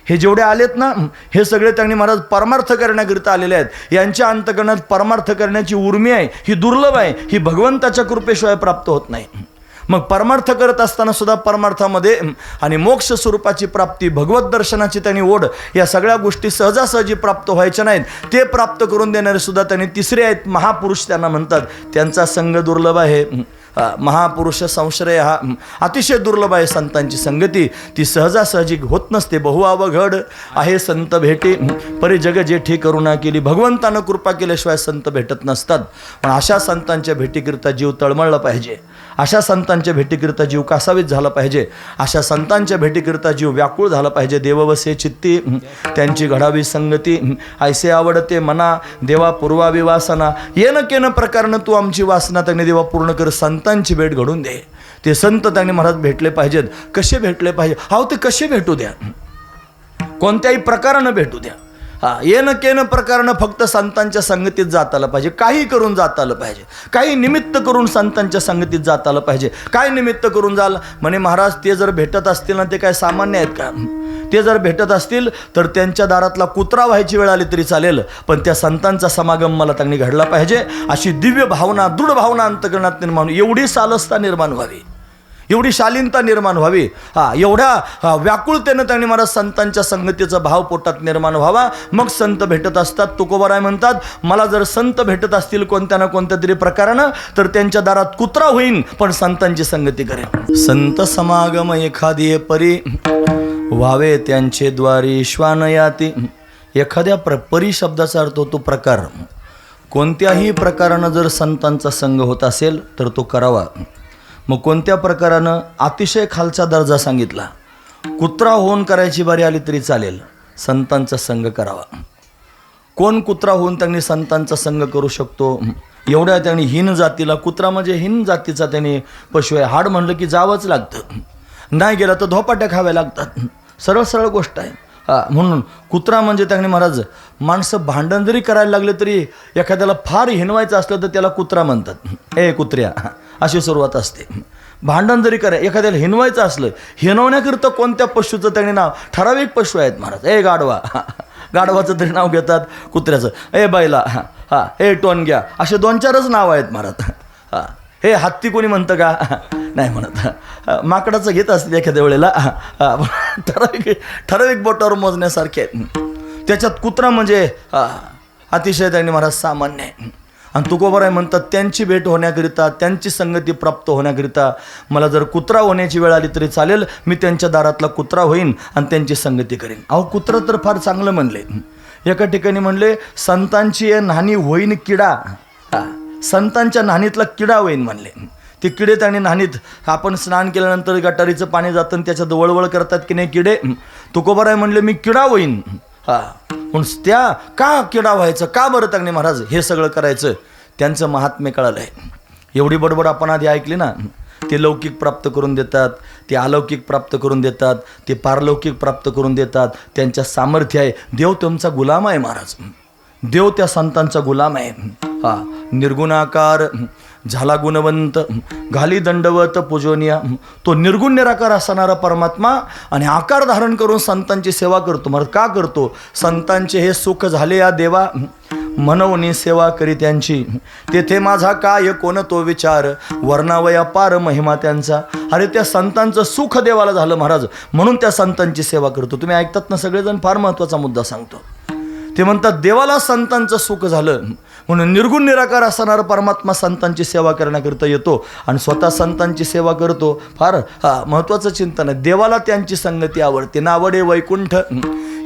हे जेवढे आलेत ना, हे सगळे त्यांनी महाराज परमार्थ करण्याकरिता आलेले आहेत. यांच्या अंतकरणात परमार्थ करण्याची उर्मी आहे, ही दुर्लभ आहे. ही भगवंताच्या कृपेशिवाय प्राप्त होत नाही. मग परमार्थ करत असताना सुद्धा परमार्थामध्ये आणि मोक्ष स्वरूपाची प्राप्ती, भगवत दर्शनाची त्यांनी ओढ, या सगळ्या गोष्टी सहजासहजी प्राप्त व्हायच्या नाहीत. ते प्राप्त करून देणारे सुद्धा त्यांनी तिसरे आहेत, महापुरुष त्यांना म्हणतात. त्यांचा संग दुर्लभ आहे. महापुरुष संश्रय हा अतिशय दुर्लभ आहे. संतांची संगती ती सहजासहजी होत नसते. बहुअवघड आहे संत भेटी परी जग जेठी करुणा केली. भगवंतानं कृपा केल्याशिवाय संत भेटत नसतात. पण अशा संतांच्या भेटीकरिता जीव तळमळला पाहिजे. अशा संतांच्या भेटीकरिता जीव कासावीस झाला पाहिजे. अशा संतांच्या भेटीकरिता जीव व्याकुळ झाला पाहिजे. देववसे चित्ती त्यांची घडावी संगती ऐसे आवडते मना देवा पूर्वावी वासना. येन केन प्रकारनं तू आमची वासना त्यांनी देवा पूर्ण कर. संतांची भेट घडून दे. ते संत त्यांनी महाराज भेटले पाहिजेत. कसे भेटले पाहिजे? ते कसे भेटू द्या, कोणत्याही प्रकारानं भेटू द्या. येन केन प्रकारानं फक्त संतांच्या संगतीत जात आलं पाहिजे. काही करून जात आलं पाहिजे. काही निमित्त करून संतांच्या संगतीत जात आलं पाहिजे. काय निमित्त करून जाल म्हणे महाराज? ते जर भेटत असतील ना, ते काय सामान्य आहेत का? ते जर भेटत असतील तर त्यांच्या दारातला कुत्रा व्हायची वेळ आली तरी चालेल, पण त्या संतांचा समागम मला त्यांनी घडला पाहिजे. अशी दिव्य भावना, दृढ भावना अंतकरणात निर्माण, एवढी सालसता निर्माण व्हावी, एवढी शालीनता निर्माण व्हावी. एवढ्या व्याकुळतेनं त्यांनी मला संतांच्या संगतीचा भाव पोटात निर्माण व्हावा. मग संत भेटत असतात. तुकोबाराय म्हणतात मला जर संत भेटत असतील कोणत्या ना कोणत्या तरी प्रकारानं, तर त्यांच्या दारात कुत्रा होईन पण संतांची संगती करेन. संत समागम एखादी परी व्हावे त्यांचे द्वारी श्वानयाती. एखाद्या परी शब्दाचा अर्थ होतो प्रकार. कोणत्याही प्रकारानं जर संतांचा संग होत असेल तर तो करावा. मग कोणत्या प्रकारानं? अतिशय खालचा दर्जा सांगितला. कुत्रा होऊन करायची बारी आली तरी चालेल, संतांचा संग करावा. कोण कुत्रा होऊन त्यांनी संतांचा संग करू शकतो? एवढ्या त्यांनी हीन जातीला, कुत्रा म्हणजे हीन जातीचा त्यांनी पशु आहे. हाड म्हणलं की जावंच लागतं, नाही गेलं तर धोपाट्या खाव्या लागतात. सरळ सरळ गोष्ट आहे. म्हणून कुत्रा म्हणजे त्यांनी महाराज, माणसं भांडण जरी करायला लागले तरी एखाद्याला फार हिनवायचं असलं तर त्याला कुत्रा म्हणतात. ए कुत्र्या, अशी सुरुवात असते. भांडण जरी करा, एखाद्याला हिनवायचं असलं, हिनवण्याकरिता कोणत्या पशुचं त्यांनी नाव, ठराविक पशु आहेत महाराज. ए गाढवा, गाढवाचं तरी नाव घेतात, कुत्र्याचं ए बैला, हा हे टोनग्या, असे 2-4च नाव आहेत महाराज. हा हे हत्ती कोणी म्हणतं का? नाही म्हणत. माकडाचं घेत असतील एखाद्या वेळेला, ठराविक बोटावर मोजण्यासारखे आहेत. त्याच्यात कुत्रा म्हणजे अतिशय त्यांनी महाराज सामान्य आहे. आणि तुकोबाराय म्हणतात त्यांची भेट होण्याकरिता, त्यांची संगती प्राप्त होण्याकरिता मला जर कुत्रा होण्याची वेळ आली तरी चालेल, मी त्यांच्या दारातला कुत्रा होईन आणि त्यांची संगती करेन. अहो कुत्रा तर फार चांगलं म्हणले. एका ठिकाणी म्हणले संतांची न्हाणी होईन किडा, संतांच्या न्हाणीतला किडा होईन म्हणले. ते किडे आणि न्हाणीत आपण स्नान केल्यानंतर गटारीचं पाणी जातं आणि त्याच्यात वळवळ करतात की नाही किडे. तुकोबाराय म्हणले मी किडा होईन. पण त्या का किडा व्हायचं, का बरं तांगणे महाराज हे सगळं करायचं, त्यांचं महात्म्य कळालं आहे. एवढी बडबड आपण आधी ऐकली ना. ते लौकिक प्राप्त करून देतात, ते अलौकिक प्राप्त करून देतात, ते पारलौकिक प्राप्त करून देतात. त्यांच्या सामर्थ्य आहे. देव तुमचा गुलाम आहे महाराज, देव त्या संतांचा गुलाम आहे. निर्गुणाकार झाला गुणवंत, घाली दंडवत पूजनीय. तो निर्गुण निराकार असणारा परमात्मा आणि आकार धारण करून संतांची सेवा करतो. महाराज का करतो? संतांचे हे सुख झाले या देवा, मनवनी सेवा करी त्यांची. तेथे माझा काय कोण तो विचार, वर्णावया पार महिमा त्यांचा. अरे त्या संतांचं सुख देवाला झालं महाराज, म्हणून त्या संतांची सेवा करतो. तुम्ही ऐकतात ना सगळेजण, फार महत्त्वाचा मुद्दा सांगतो. ते म्हणतात देवाला संतांचं सुख झालं म्हणून निर्गुण निराकार असणारा परमात्मा संतांची सेवा करण्याकरिता येतो आणि स्वतः संतांची सेवा करतो. फार महत्त्वाचं चिंतन आहे. देवाला त्यांची संगती आवडते. नावडे वैकुंठ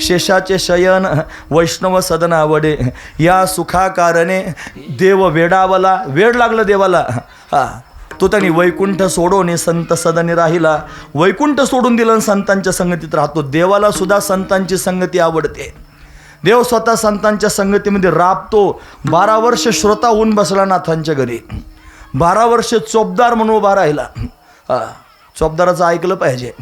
शेषाचे शयन, वैष्णव सदन आवडे. या सुखाकारणे देव वेडावला, वेड लागलं देवाला. तो त्यांनी वैकुंठ सोडून संत सदनी राहिला. वैकुंठ सोडून दिलं, संतांच्या संगतीत राहतो. देवाला सुद्धा संतांची संगती आवडते. देव स्वतः संतांच्या संगतीमध्ये राबतो. 12 वर्ष श्रोता होऊन बसला नाथांच्या घरी. 12 वर्ष चोपदार म्हणून उभा राहिला. चोपदाराचं ऐकलं पाहिजे.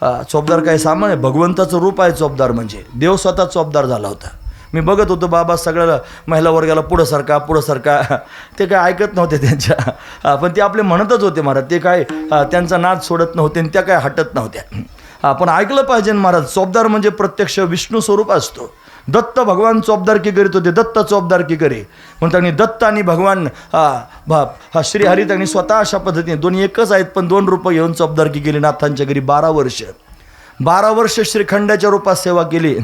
चोपदार काय सामान्य, भगवंताचं रूप आहे चोपदार म्हणजे. देव स्वतः चोपदार झाला होता. मी बघत होतो बाबा सगळ्याला महिला वर्गाला पुढं सरका. ते काय ऐकत नव्हते त्यांच्या, पण ते आपले म्हणतच होते महाराज. ते काय त्यांचा नाद सोडत नव्हते आणि त्या काय हटत नव्हत्या. पण ऐकलं पाहिजे महाराज. चोपदार म्हणजे प्रत्यक्ष विष्णू स्वरूप असतो. दत्त भगवान चोपदारकी करीत होते, दत्त चोपदारकी करे. पण त्यांनी दत्त आणि भगवान श्रीहरी त्यांनी स्वतः अशा पद्धतीने, दोन्ही एकच आहेत पण 2 रूप घेऊन चोपदारकी केली नाथांच्या घरी. 12 वर्ष श्रीखंडाच्या रूपात सेवा केली.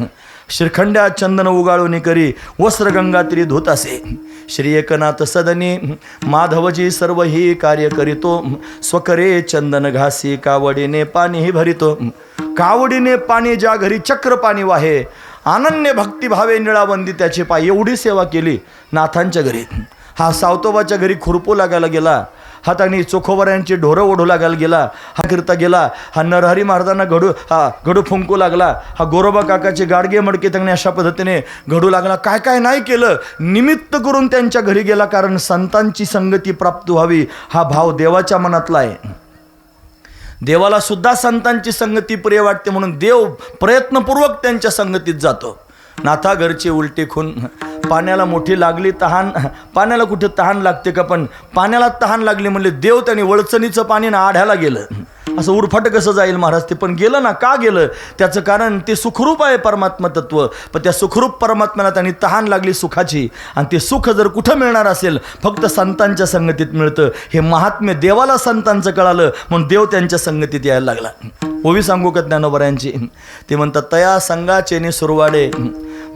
श्रीखंड्या चंदन उगाळून करी, वस्त्र गंगा तरी धुत असे. श्री एकनाथ सदनी माधवजी सर्व ही कार्य करीतो. स्वकरे चंदन घासी, कावडीने पाणी भरितो. कावडीने पाणी ज्या घरी चक्र पाणी वाहे, अनन्य भक्तिभावे निळावंदी त्याचे पाय. एवढी सेवा केली नाथांच्या घरी. हा सावतोबाच्या घरी खुरपू लागायला गेला. हा त्यांनी चोखोबऱ्यांची ढोरं ओढू लागायला गेला. हा करता गेला. हा नरहरी महाराजांना घडू फुंकू लागला. हा गोरोबा काकाचे गाडगे मडके त्यांनी अशा पद्धतीने घडू लागला. काय काय नाही केलं, निमित्त करून त्यांच्या घरी गेला. कारण संतांची संगती प्राप्त व्हावी हा भाव देवाच्या मनातला आहे. देवाला सुद्धा संतांची संगती प्रिय वाटते म्हणून देव प्रयत्नपूर्वक त्यांच्या संगतीत जातो. नाथा घरची उलटी खून, पाण्याला मोठी लागली तहान. पाण्याला कुठे तहान लागते का? पण पाण्याला तहान लागली म्हणले देव त्यांनी वळचणीचं पाणी ना आढ्याला गेलं. असं उरफाट कसं जाईल महाराज? ते पण गेलं ना. का गेलं? त्याचं कारण ते सुखरूप आहे परमात्मा तत्व. पण त्या सुखरूप परमात्म्याला त्यांनी तहान लागली सुखाची. आणि ते सुख जर कुठं मिळणार असेल, फक्त संतांच्या संगतीत मिळतं. हे महात्म्य देवाला संतांचं कळालं म्हणून देव त्यांच्या संगतीत यायला लागला. ओवी सांगू का ज्ञानोबरायांची? ते म्हणतात तया संगाचेने सुरवाडे,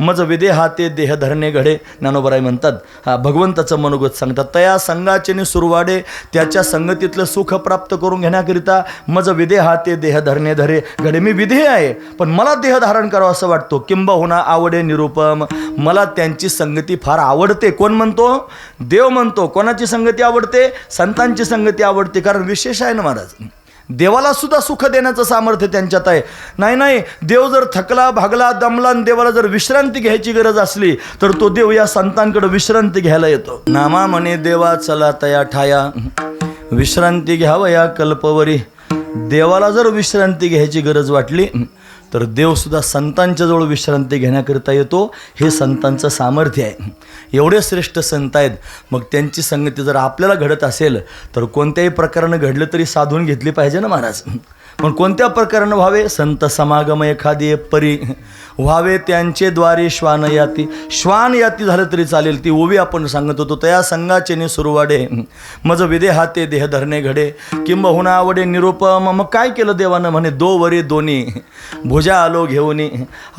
मज विदेहा ते देह धरणे घडे. ज्ञानोबराय म्हणतात भगवंताचं मनोगत सांगतात. तया संगाचेने सुरवाडे, त्याच्या संगतीतलं सुख प्राप्त करून घेण्याकरिता मज विदेहा ते देह धरणे धरे घडे. मी विधेय आहे पण मला देह धारण करावं असं वाटतो. किंबहुना आवडे निरुपम, मला त्यांची संगती फार आवडते. कोण म्हणतो? देव म्हणतो. कोणाची संगती आवडते? संतांची संगती आवडते. कारण विशेष आहे ना महाराज, देवाला सुद्धा सुख देण्याचं सामर्थ्य त्यांच्यात आहे. नाही देव जर थकला भागला दमला आणि देवाला जर विश्रांती घ्यायची गरज असली तर तो देव या संतांकडे विश्रांती घ्यायला येतो. नामा म्हणे देवा चला तया ठाया, विश्रांती घ्यावं या कल्पवरी. देवाला जर विश्रांती घ्यायची गरज वाटली तर देवसुद्धा संतांच्या जवळ विश्रांती घेण्याकरिता येतो. हे संतांचं सामर्थ्य आहे. एवढे श्रेष्ठ संत आहेत. मग त्यांची संगती जर आपल्याला घडत असेल तर कोणत्याही प्रकारानं घडलं तरी साधून घेतली पाहिजे ना महाराज. पण कोणत्या प्रकारानं व्हावे? संत समागम एखादी परी व्हावे त्यांचे द्वारे श्वान याती. श्वान याती झालं तरी चालेल. ती ओवी आपण सांगत होतो. तया संगाचे सुरुवाडे मज विदे हाते देह धरणे घडे किंबहुना आवडे निरूपम. मग काय केलं देवानं? म्हणे दो वरे दोन्ही भुजा आलो घेऊन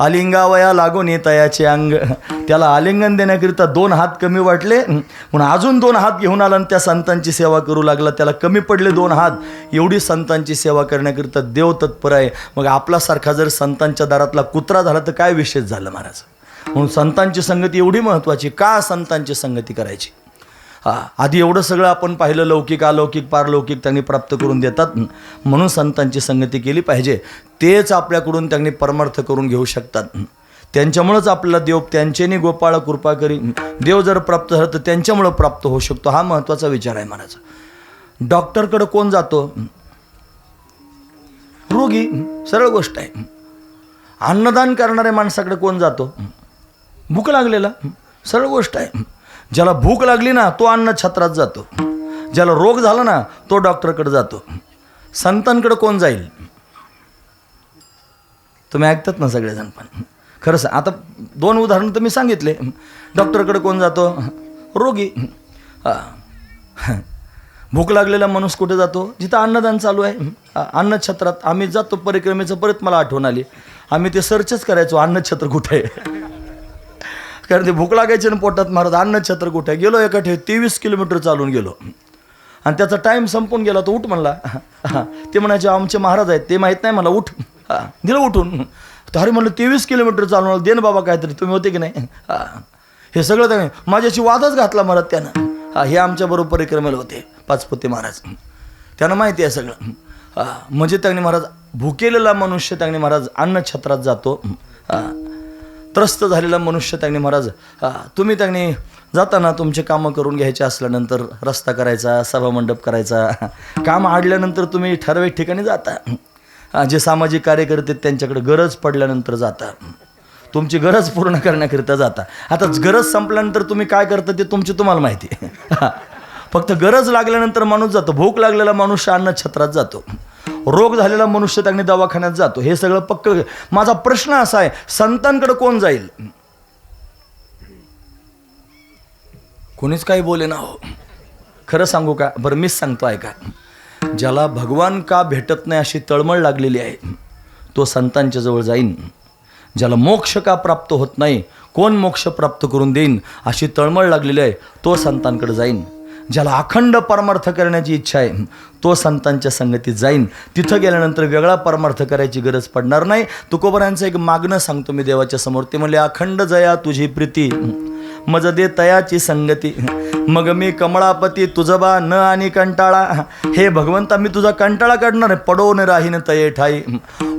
आलिंगावया लागून तयाचे अंग. त्याला आलिंगन देण्याकरिता 2 हात कमी वाटले म्हणून अजून 2 हात घेऊन आला आणि त्या संतांची सेवा करू लागला. त्याला कमी पडले 2 हात. एवढी संतांची सेवा करण्याकरिता देव तत्पर आहे. मग आपल्यासारखा जर संतांच्या दारातला कुत्रा झाला तर काय विशेष झालं महाराज. म्हणून संतांची संगती एवढी महत्त्वाची. का संतांची संगती करायची? आधी एवढं सगळं आपण पाहिलं, लौकिक अलौकिक पारलौकिक त्यांनी प्राप्त करून देतात म्हणून संतांची संगती केली पाहिजे. तेच आपल्याकडून त्यांनी परमार्थ करून घेऊ शकतात. त्यांच्यामुळंच आपल्याला देव त्यांचेनी गोपाळ कृपा करी. देव जर प्राप्त झालं तर त्यांच्यामुळं प्राप्त होऊ शकतो. हा महत्त्वाचा विचार आहे महाराज. डॉक्टरकडे कोण जातो? रोगी. सरळ गोष्ट आहे. अन्नदान करणाऱ्या माणसाकडे कोण जातो? भूक लागलेला. सरळ गोष्ट आहे. ज्याला भूक लागली ना तो अन्न छत्रात जातो. ज्याला रोग झाला ना तो डॉक्टरकडे जातो. संतांकडे कोण जाईल? तुम्ही ऐकतात ना सगळेजण. पण खरंच आता 2 उदाहरणं तर मी सांगितले. डॉक्टरकडे कोण जातो? रोगी. भूक लागलेला माणूस कुठे जातो? जिथं अन्नदान चालू आहे. अन्नछत्रात आम्ही जातो परिक्रमेचं. परत मला आठवण आली, आम्ही ते सर्चच करायचो अन्नछत्र कुठे आहे. कारण ते भूक लागायची ना पोटात. महाराज अन्नछत्र कुठे आहे? गेलो एका ठेव 23 किलोमीटर चालून गेलो आणि त्याचा टाईम संपून गेला. तो उठ म्हणला. ते म्हणायचे आमचे महाराज आहेत ते माहीत नाही मला. उठ. दिलं उठून. अरे म्हणलं 23 किलोमीटर चालून दे ना बाबा काहीतरी. तुम्ही होते की नाही? हे सगळं त्याने माझ्याशी वादच घातला महाराज त्यानं. हे आमच्याबरोबर परिक्रमेला होते पाचपुते महाराज. त्यांना माहिती आहे सगळं. म्हणजे त्यांनी महाराज भुकेलेला मनुष्य त्यांनी महाराज अन्नछत्रात जातो. त्रस्त झालेला मनुष्य त्यांनी महाराज तुम्ही त्यांनी जाताना तुमचे कामं करून घ्यायचे असल्यानंतर रस्ता करायचा, सभामंडप करायचा, काम आडल्यानंतर तुम्ही ठराविक ठिकाणी जाता. जे सामाजिक कार्यकर्ते त्यांच्याकडे गरज पडल्यानंतर जाता. तुमची गरज पूर्ण करण्याकरिता जाता. आता गरज संपल्यानंतर तुम्ही काय करता ते तुम्हाला माहिती आहे. फक्त गरज लागल्यानंतर माणूस जातो. भूक लागलेला मनुष्य अन्नछत्रात जातो. रोग झालेला मनुष्य त्यांनी दवाखान्यात जातो. हे सगळं पक्क. माझा प्रश्न असा आहे, संतांकडे कोण जाईल? कोणीच काही बोले ना हो. खरं सांगू का? बरं मीच सांगतो ऐका. ज्याला भगवान का भेटत नाही अशी तळमळ लागलेली आहे तो संतांच्या जवळ जाईन. ज्याला मोक्ष का प्राप्त होत नाही, कोण मोक्ष प्राप्त करून देईन अशी तळमळ लागलेली आहे तो संतांकडे जाईन. ज्याला अखंड परमार्थ करण्याची इच्छा आहे तो संतांच्या संगतीत जाईन. तिथं गेल्यानंतर वेगळा परमार्थ करायची गरज पडणार नाही. तुकोबरांचं एक मागणं सांगतो मी देवाच्या समोर. ते म्हणले अखंड जया तुझी प्रीती मज दे तयाची संगती. मग मी कमळापती तुझबा न आणि कंटाळा. हे भगवंता मी तुझा कंटाळा काढणार आहे. पडोन राहीन तये ठाई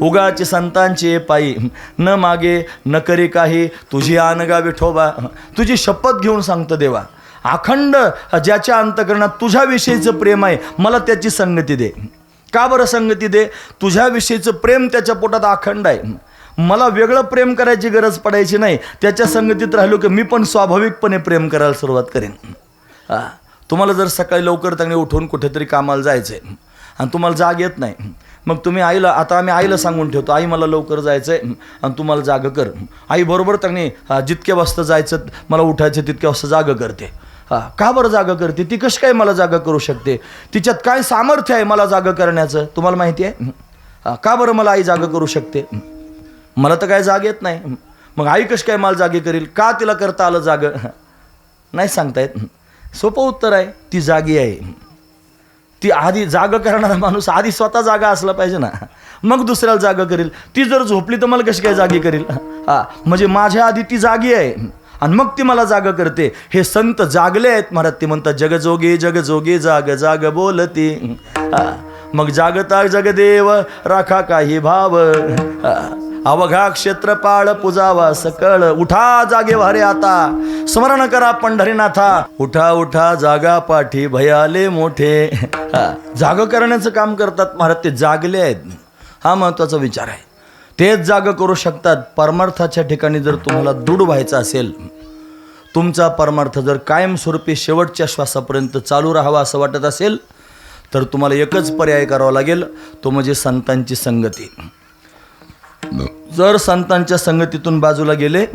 उगाची संतांची पायी. न मागे न करी काही तुझी आनगा विठोबा. तुझी शपथ घेऊन सांगतो देवा, अखंड ज्याच्या अंतकरणात तुझ्याविषयीचं प्रेम आहे मला त्याची संगती दे. का बरं संगती दे? तुझ्याविषयीचं प्रेम त्याच्या पोटात अखंड आहे. मला वेगळं प्रेम करायची गरज पडायची नाही. त्याच्या संगतीत राहिलो की मी पण स्वाभाविकपणे प्रेम करायला सुरुवात करेन. तुम्हाला जर सकाळी लवकर चांगले उठून कुठेतरी कामाला जायचं आहे आणि तुम्हाला जाग येत नाही, मग तुम्ही आईला, आता आम्ही आईला सांगून ठेवतो आई मला लवकर जायचं आहे आणि तुम्हाला जाग कर. आई बरोबर त्यांनी जितक्या वाजता जायचं मला उठायचं तितक्या वाजता जाग करते. का बरं जागा करते? ती कशी काय मला जागा करू शकते? तिच्यात काय सामर्थ्य आहे मला जागा करण्याचं तुम्हाला माहिती आहे? का बरं मला आई जागा करू शकते? मला तर काय जाग येत नाही. मग आई कशी काय मला जागे करील? का तिला करता आलं जाग? नाही सांगता येत. सोपं उत्तर आहे, ती जागी आहे. ती आधी जागा करणारा माणूस आधी स्वतः जागा असला पाहिजे ना, मग दुसऱ्याला जागा करील. ती जर झोपली तर मला कशी काय जागी करील? म्हणजे माझ्या आधी ती जागी आहे आणि मग ती मला जागा करते. हे संत जागले आहेत महाराज. ते म्हणतात जगजोगी जगजोगी जाग जाग बोलती. मग जागता जगदेव राखा काही भाव. अवघा क्षेत्रपाळ पूजावा सकळ. उठा जागे वारे आता स्मरण करा पंढरीनाथा. उठा उठा जागा पाठी भयाले मोठे. जाग करण्याचं काम करतात महाराज. ते जागले आहेत. हा महत्वाचा विचार आहे. तेच जाग करू शकतात. परमार्थाच्या ठिकाणी जर तुम्हाला दृढ व्हायचं असेल, तुमचा परमार्थ जर कायमस्वरूपी शेवटच्या श्वासापर्यंत चालू राहावा असं वाटत असेल, तर तुम्हाला एकच पर्याय करावा लागेल, तो म्हणजे संतांची संगती. जर संतांच्या संगतीतून बाजूला गेले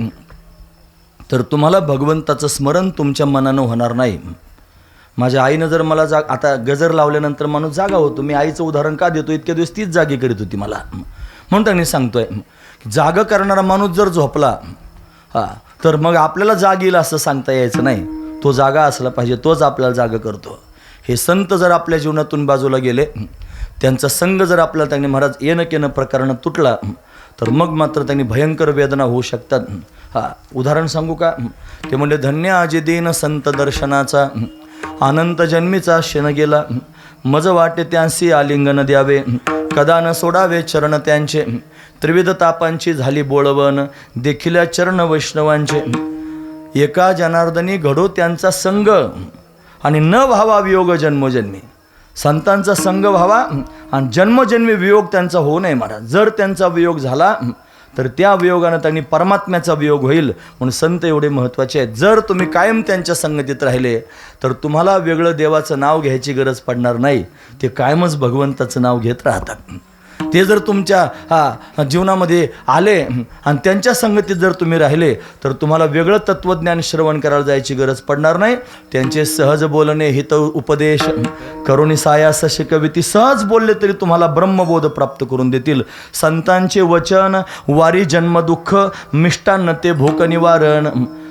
तर तुम्हाला भगवंताचं स्मरण तुमच्या मनानं होणार नाही. माझ्या आईनं जर मला आता गजर लावल्यानंतर माणूस जागा होतो. मी आईचं उदाहरण का देतो, इतक्या दिवस तीच जागी करीत होती मला, म्हणून त्यांनी सांगतोय, जागा करणारा माणूस जर झोपला तर मग आपल्याला जाग येईल असं सांगता यायचं नाही. तो जागा असला पाहिजे, तोच आपल्याला जागा करतो. हे संत जर आपल्या जीवनातून बाजूला गेले, त्यांचा संग जर आपल्याला त्यांनी महाराज येणं केनं प्रकरण तुटला, तर मग मात्र त्यांनी भयंकर वेदना होऊ शकतात. उदाहरण सांगू का? ते म्हणले, धन्य आजे देन संत दर्शनाचा, अनंत जन्मीचा क्षण गेला, मज वाटे त्यांसी आलिंगन द्यावे, कदा न सोडावे चरण त्यांचे, त्रिविध तापांची झाली बोळवण, देखिल्या चरण वैष्णवांचे, एका जनार्दनी घडो त्यांचा संग, आणि न व्हावा वियोग जन्मोजन्मी. संतांचा संग व्हावा आणि जन्मजन्मी वियोग त्यांचा होऊ नये महाराज. जर त्यांचा वियोग झाला तर त्या वियोगानं त्यांनी परमात्म्याचा वियोग होईल. म्हणून संत एवढे महत्त्वाचे आहेत. जर तुम्ही कायम त्यांच्या संगतीत राहिले तर तुम्हाला वेगळं देवाचं नाव घ्यायची गरज पडणार नाही. ते कायमच भगवंताचं नाव घेत राहतात. ते जर तुमच्या जीवनामध्ये आले आणि त्यांच्या संगतीत जर तुम्ही राहिले तर तुम्हाला वेगळं तत्त्वज्ञान श्रवण करायला जायची गरज पडणार नाही. त्यांचे सहज बोलणे हित उपदेश करुणी सायास शिकविती, सहज बोलले तरी तुम्हाला ब्रह्मबोध प्राप्त करून देतील. संतांचे वचन वारी जन्मदुःख, मिष्टान्न ते भूक निवारण.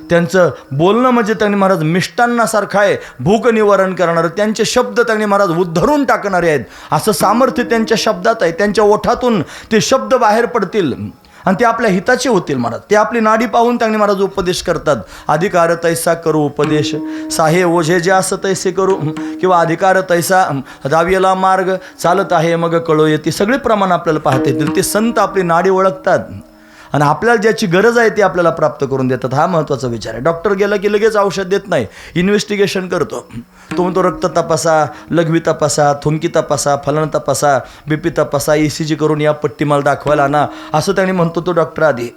त्यांचं बोलणं म्हणजे त्यांनी महाराज मिष्टान्नासारखं आहे, भूक निवारण करणारं. त्यांचे शब्द त्यांनी महाराज उद्धरून टाकणारे आहेत. असं सामर्थ्य त्यांच्या शब्दात आहे. त्यांच्या ओठातून ते शब्द बाहेर पडतील आणि ते आपल्या हिताचे होतील महाराज. ते आपली नाडी पाहून त्यांनी महाराज उपदेश करतात. अधिकार तैसा करू उपदेश, साहे ओझे जे असं तैसे करू, किंवा अधिकार तैसा दावियला मार्ग, चालत आहे मग कळो येते. सगळे प्रमाण आपल्याला पाहता येतील. ते संत आपली नाडी ओळखतात आणि आपल्याला ज्याची गरज आहे ती आपल्याला प्राप्त करून देतात. हा महत्त्वाचा विचार आहे. डॉक्टर गेला की लगेच औषध देत नाही, इन्व्हेस्टिगेशन करतो. तो म्हणतो रक्त तपासा, लघवी तपासा, थुंकी तपासा, फलन तपासा, BP तपासा, ECG करून या पट्टी मला दाखवायला आणा, असं त्यांनी म्हणतो तो डॉक्टर आधी.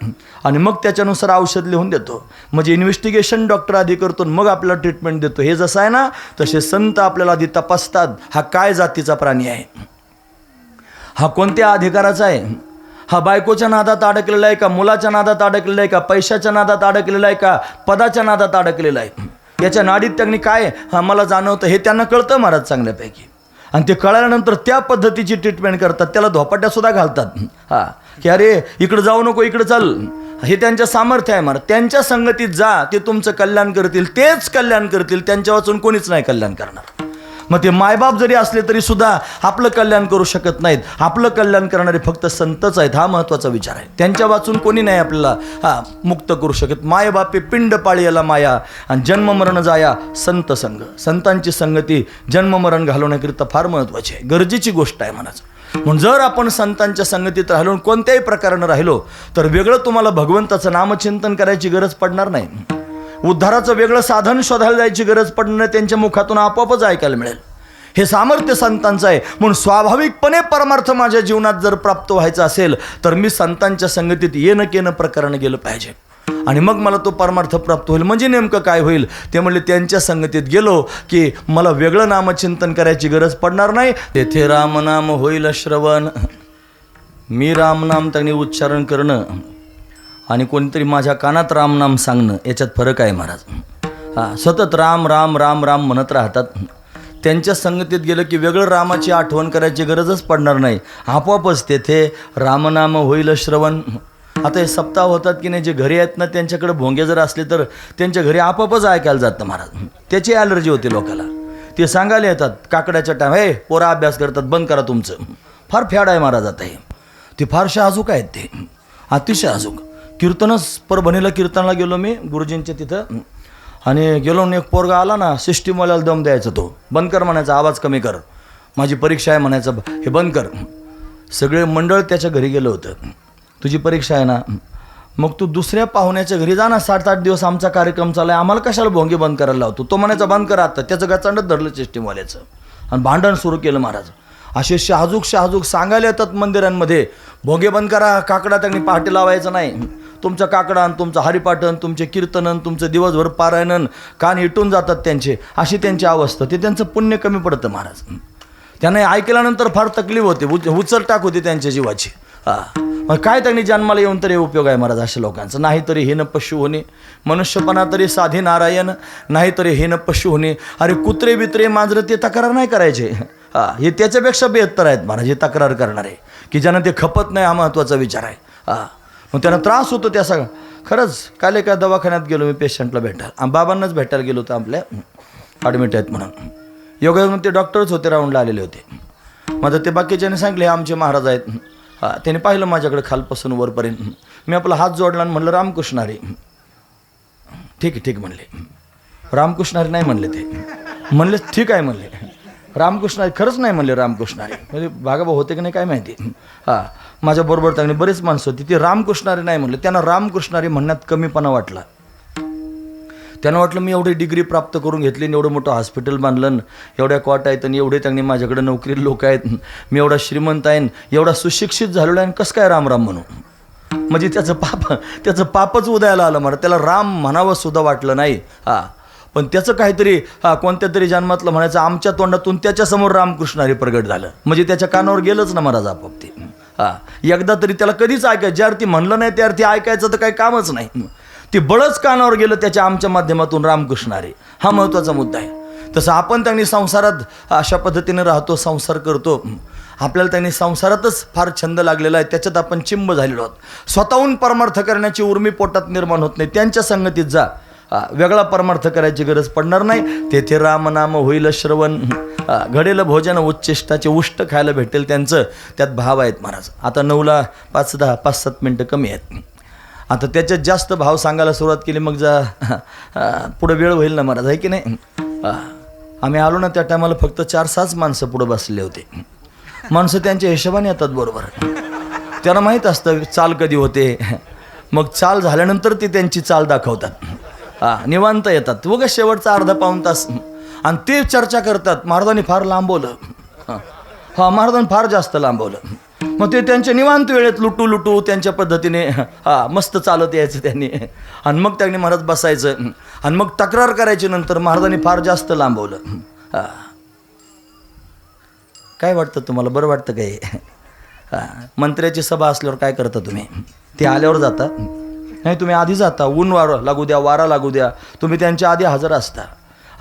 आणि मग त्याच्यानुसार औषध लिहून देतो. म्हणजे इन्व्हेस्टिगेशन डॉक्टर आधी करतो, मग आपल्याला ट्रीटमेंट देतो. हे जसं आहे ना, तसे संत आपल्याला आधी तपासतात. हा काय जातीचा प्राणी आहे, हा कोणत्या अधिकाराचा आहे, हा बायकोच्या नादात अडकलेला आहे का, मुलाच्या नादात अडकलेला आहे का, पैशाच्या नादात अडकलेला आहे का, पदाच्या नादात अडकलेला आहे. याच्या नाडीत त्यांनी काय मला जाणवतं हे त्यांना कळतं महाराज चांगल्यापैकी. आणि ते कळल्यानंतर त्या पद्धतीची ट्रीटमेंट करतात. त्याला धोपाट्यासुद्धा घालतात की अरे इकडं जाऊ नको, इकडं चल. हे त्यांच्या सामर्थ्य आहे महाराज. त्यांच्या संगतीत जा, ते तुमचं कल्याण करतील, तेच कल्याण करतील. त्यांच्या वाचून कोणीच नाही कल्याण करणार. मग ते मायबाप जरी असले तरी सुद्धा आपलं कल्याण करू शकत नाहीत. आपलं कल्याण करणारे फक्त संतच आहेत. हा महत्त्वाचा विचार आहे. त्यांच्या वाचून कोणी नाही आपल्याला मुक्त करू शकत. मायबापे पिंड पाळीला माया आणि जन्ममरण जाया संत संग. संतांची संगती जन्ममरण घालवण्याकरिता फार महत्त्वाची आहे, गरजेची गोष्ट आहे म्हणाच. म्हणून जर आपण संतांच्या संगतीत राहिलो, कोणत्याही प्रकारानं राहिलो, तर वेगळं तुम्हाला भगवंताचं नामचिंतन करायची गरज पडणार नाही. उद्धाराचं वेगळं साधन शोधायला जायची गरज पडणं त्यांच्या मुखातून आपोआपच ऐकायला मिळेल. हे सामर्थ्य संतांचं आहे. म्हणून स्वाभाविकपणे परमार्थ माझ्या जीवनात जर प्राप्त व्हायचा असेल तर मी संतांच्या संगतीत येणं केनं प्रकारानं गेलं पाहिजे. आणि मग मला तो परमार्थ प्राप्त होईल. म्हणजे नेमकं काय होईल ते म्हणले, त्यांच्या संगतीत गेलो की मला वेगळं नामचिंतन करायची गरज पडणार नाही. तेथे रामनाम होईल श्रवण. मी रामनाम त्यांनी उच्चारण करणं आणि कोणीतरी माझ्या कानात रामनाम सांगणं याच्यात फरक आहे महाराज. सतत राम राम राम राम म्हणत राहतात. त्यांच्या संगतीत गेलं की वेगळं रामाची आठवण करायची गरजच पडणार नाही. आपोआपच तेथे रामनाम होईल श्रवण. आता हे सप्ताह होतात की नाही, जे घरी आहेत ना त्यांच्याकडे भोंगे जर असले तर त्यांच्या घरी आपोआपच ऐकायला जातं महाराज. त्याची ॲलर्जी होते लोकाला. ते सांगायला येतात काकड्याच्या टाईम, हे पोरा अभ्यास करतात, बंद करा तुमचं. फार फॅड आहे महाराज आता हे. ते फारशे अजूक आहेत, ते अतिशय अजूक. कीर्तनच परभणीला कीर्तनाला गेलो मी गुरुजींच्या तिथं, आणि गेलो एक पोरगा आला ना, सिस्टीमवाल्याला दम द्यायचा. तो बंद कर म्हणायचा, आवाज कमी कर, माझी परीक्षा आहे म्हणायचं, हे बंद कर. सगळे मंडळ त्याच्या घरी गेलं होतं. तुझी परीक्षा आहे ना, मग तू दुसऱ्या पाहुण्याच्या घरी जा ना, 7-8 दिवस आमचा कार्यक्रम चालू आहे, आम्हाला कशाला भोंगे बंद करायला लावतो. तो म्हणायचा बंद करा आता. त्याचं गचांडच धरलं सिस्टीमवाल्याचं आणि भांडण सुरू केलं महाराज. असे शहाजूक सांगायला येतात मंदिरांमध्ये, भोगे बंद करा, काकडा त्यांनी पहाटे लावायचा नाही, तुमचा काकडा आणि तुमचं हरिपाठन, तुमचे कीर्तनन, तुमचं दिवसभर पारायणन कान हिटून जातात त्यांचे, अशी त्यांची अवस्था. ते त्यांचं पुण्य कमी पडतं महाराज. त्यांना ऐकल्यानंतर फार तकलीफ होते, उचल टाक होते त्यांच्या जीवाची. मग काय त्यांनी जन्माला येऊन तरी उपयोग आहे महाराज अशा लोकांचं. नाहीतरी हीन पशु होणे, मनुष्यपणा तरी साधे नारायण, नाहीतरी हीन पशु होणे. अरे कुत्रे बित्रे मांजरं ते तक्रार नाही करायचे, हे त्याच्यापेक्षा बेहत्तर आहेत महाराज हे तक्रार करणारे, की ज्यांना ते खपत नाही, हा महत्त्वाचा विचार आहे. मग त्यांना त्रास होतो त्या सगळं. खरंच काल एका दवाखान्यात गेलो मी पेशंटला भेटायला, बाबांनाच भेटायला गेलो होतो, आपल्या ॲडमिट आहेत म्हणून. योगायोगाने ते डॉक्टरच होते, राऊंडला आलेले होते. माझं ते बाकीच्याने सांगितले हे आमचे महाराज आहेत. त्याने पाहिलं माझ्याकडे खालपासून वरपर्यंत. मी आपला हात जोडला आणि म्हणलं रामकृष्ण हरी. ठीक आहे ठीक म्हणले. रामकृष्ण हरी नाही म्हणले, ते म्हणले ठीक आहे म्हणले. रामकृष्ण हरी खरंच नाही म्हणले रामकृष्ण हरी. म्हणजे भागाभाऊ होते की नाही काय माहिती. माझ्याबरोबर त्यांनी बरेच माणसं होती, ते रामकृष्ण हरी नाही म्हणले. त्यांना रामकृष्ण हरी म्हणण्यात कमीपणा वाटला. त्यांना वाटलं मी एवढी डिग्री प्राप्त करून घेतली, एवढं मोठं हॉस्पिटल बांधलं, एवढ्या कॉट आहेत आणि एवढे त्यांनी माझ्याकडे नोकरी लोक आहेत, मी एवढा श्रीमंत आहे, एवढा सुशिक्षित झालेला आहे, कसं काय राम राम म्हणू. म्हणजे त्याचं पापच उदयाला आलं मला. त्याला राम म्हणावं सुद्धा वाटलं नाही. पण त्याचं काहीतरी कोणत्या तरी जन्मातलं म्हणायचं, आमच्या तोंडातून त्याच्यासमोर रामकृष्ण हरी प्रगट झालं. म्हणजे त्याच्या कानावर गेलंच ना महाराज आपोआप ते. एकदा तरी त्याला कधीच ऐकायचं, ज्या अर्थी म्हणलं नाही त्या अर्थी ऐकायचं तर काही कामच नाही. ते बळच कानावर गेलं त्याच्या आमच्या माध्यमातून रामकृष्ण हरी. हा महत्त्वाचा मुद्दा आहे. तसं आपण त्यांनी संसारात अशा पद्धतीने राहतो, संसार करतो. आपल्याला त्यांनी संसारातच फार छंद लागलेला आहे, त्याच्यात आपण चिंब झालेलो आहोत. स्वतःहून परमार्थ करण्याची उर्मी पोटात निर्माण होत नाही. त्यांच्या संगतीत जा, वेगळा परमार्थ करायची गरज पडणार नाही. तेथे रामनाम होईल श्रवण, घडेल भोजन उच्चिष्टाचे उष्ट खायला भेटेल त्यांचं. त्यात भाव आहेत महाराज. आता 9ला 5-7 मिनटं कमी आहेत. आता त्याच्यात जास्त भाव सांगायला सुरुवात केली मग पुढं वेळ होईल ना महाराज, आहे की नाही. आम्ही आलो ना त्या टायमाला फक्त 4-6 माणसं पुढं बसले होते. माणसं त्यांच्या हिशोबाने येतात बरोबर. त्यांना माहीत असतं चाल कधी होते. मग चाल झाल्यानंतर ते त्यांची चाल दाखवतात. निवांत येतात उगा शेवटचा अर्धा पाऊण तास आणि ते चर्चा करतात. महाराजांनी फार लांबवलं, महाराजांनी फार जास्त लांबवलं. मग ते त्यांच्या निवांत वेळेत लुटू त्यांच्या पद्धतीने मस्त चालत यायचं त्यांनी. आणि मग त्यांनी महाराज बसायचं आणि मग तक्रार करायची. नंतर महाराजांनी फार जास्त लांबवलं. काय वाटतं तुम्हाला, बरं वाटतं काय. मंत्र्याची सभा असल्यावर काय करता तुम्ही, ते आल्यावर जाता नाही, तुम्ही आधी जाता. ऊन वारं लागू द्या, वारा लागू द्या, तुम्ही त्यांच्या आधी हजर असता.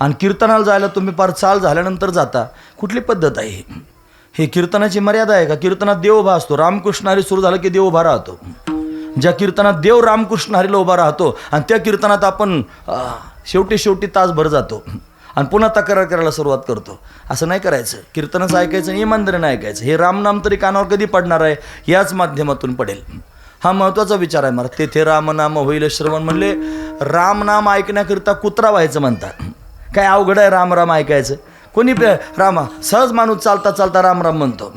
आणि कीर्तनाला जायला तुम्ही फार चाल झाल्यानंतर जाता. कुठली पद्धत आहे हे. कीर्तनाची मर्यादा आहे का. कीर्तनात देव उभा असतो. रामकृष्ण हरी सुरू झालं की देव उभा राहतो. ज्या कीर्तनात देव रामकृष्ण हरीला उभा राहतो आणि त्या कीर्तनात आपण शेवटी तासभर जातो आणि पुन्हा तक्रार करायला सुरुवात करतो. असं नाही करायचं. कीर्तनच ऐकायचं आणि इमानदारीने ऐकायचं. हे रामनाम तरी कानावर कधी पडणार आहे, याच माध्यमातून पडेल. हा महत्त्वाचा विचार आहे महाराज. तेथे रामनाम होईल श्रवण म्हणले. रामनाम ऐकण्याकरिता कुत्रा व्हायचं म्हणतात. काय अवघड आहे राम राम ऐकायचं. कोणी रामा सहज माणूस चालता चालता राम राम म्हणतो.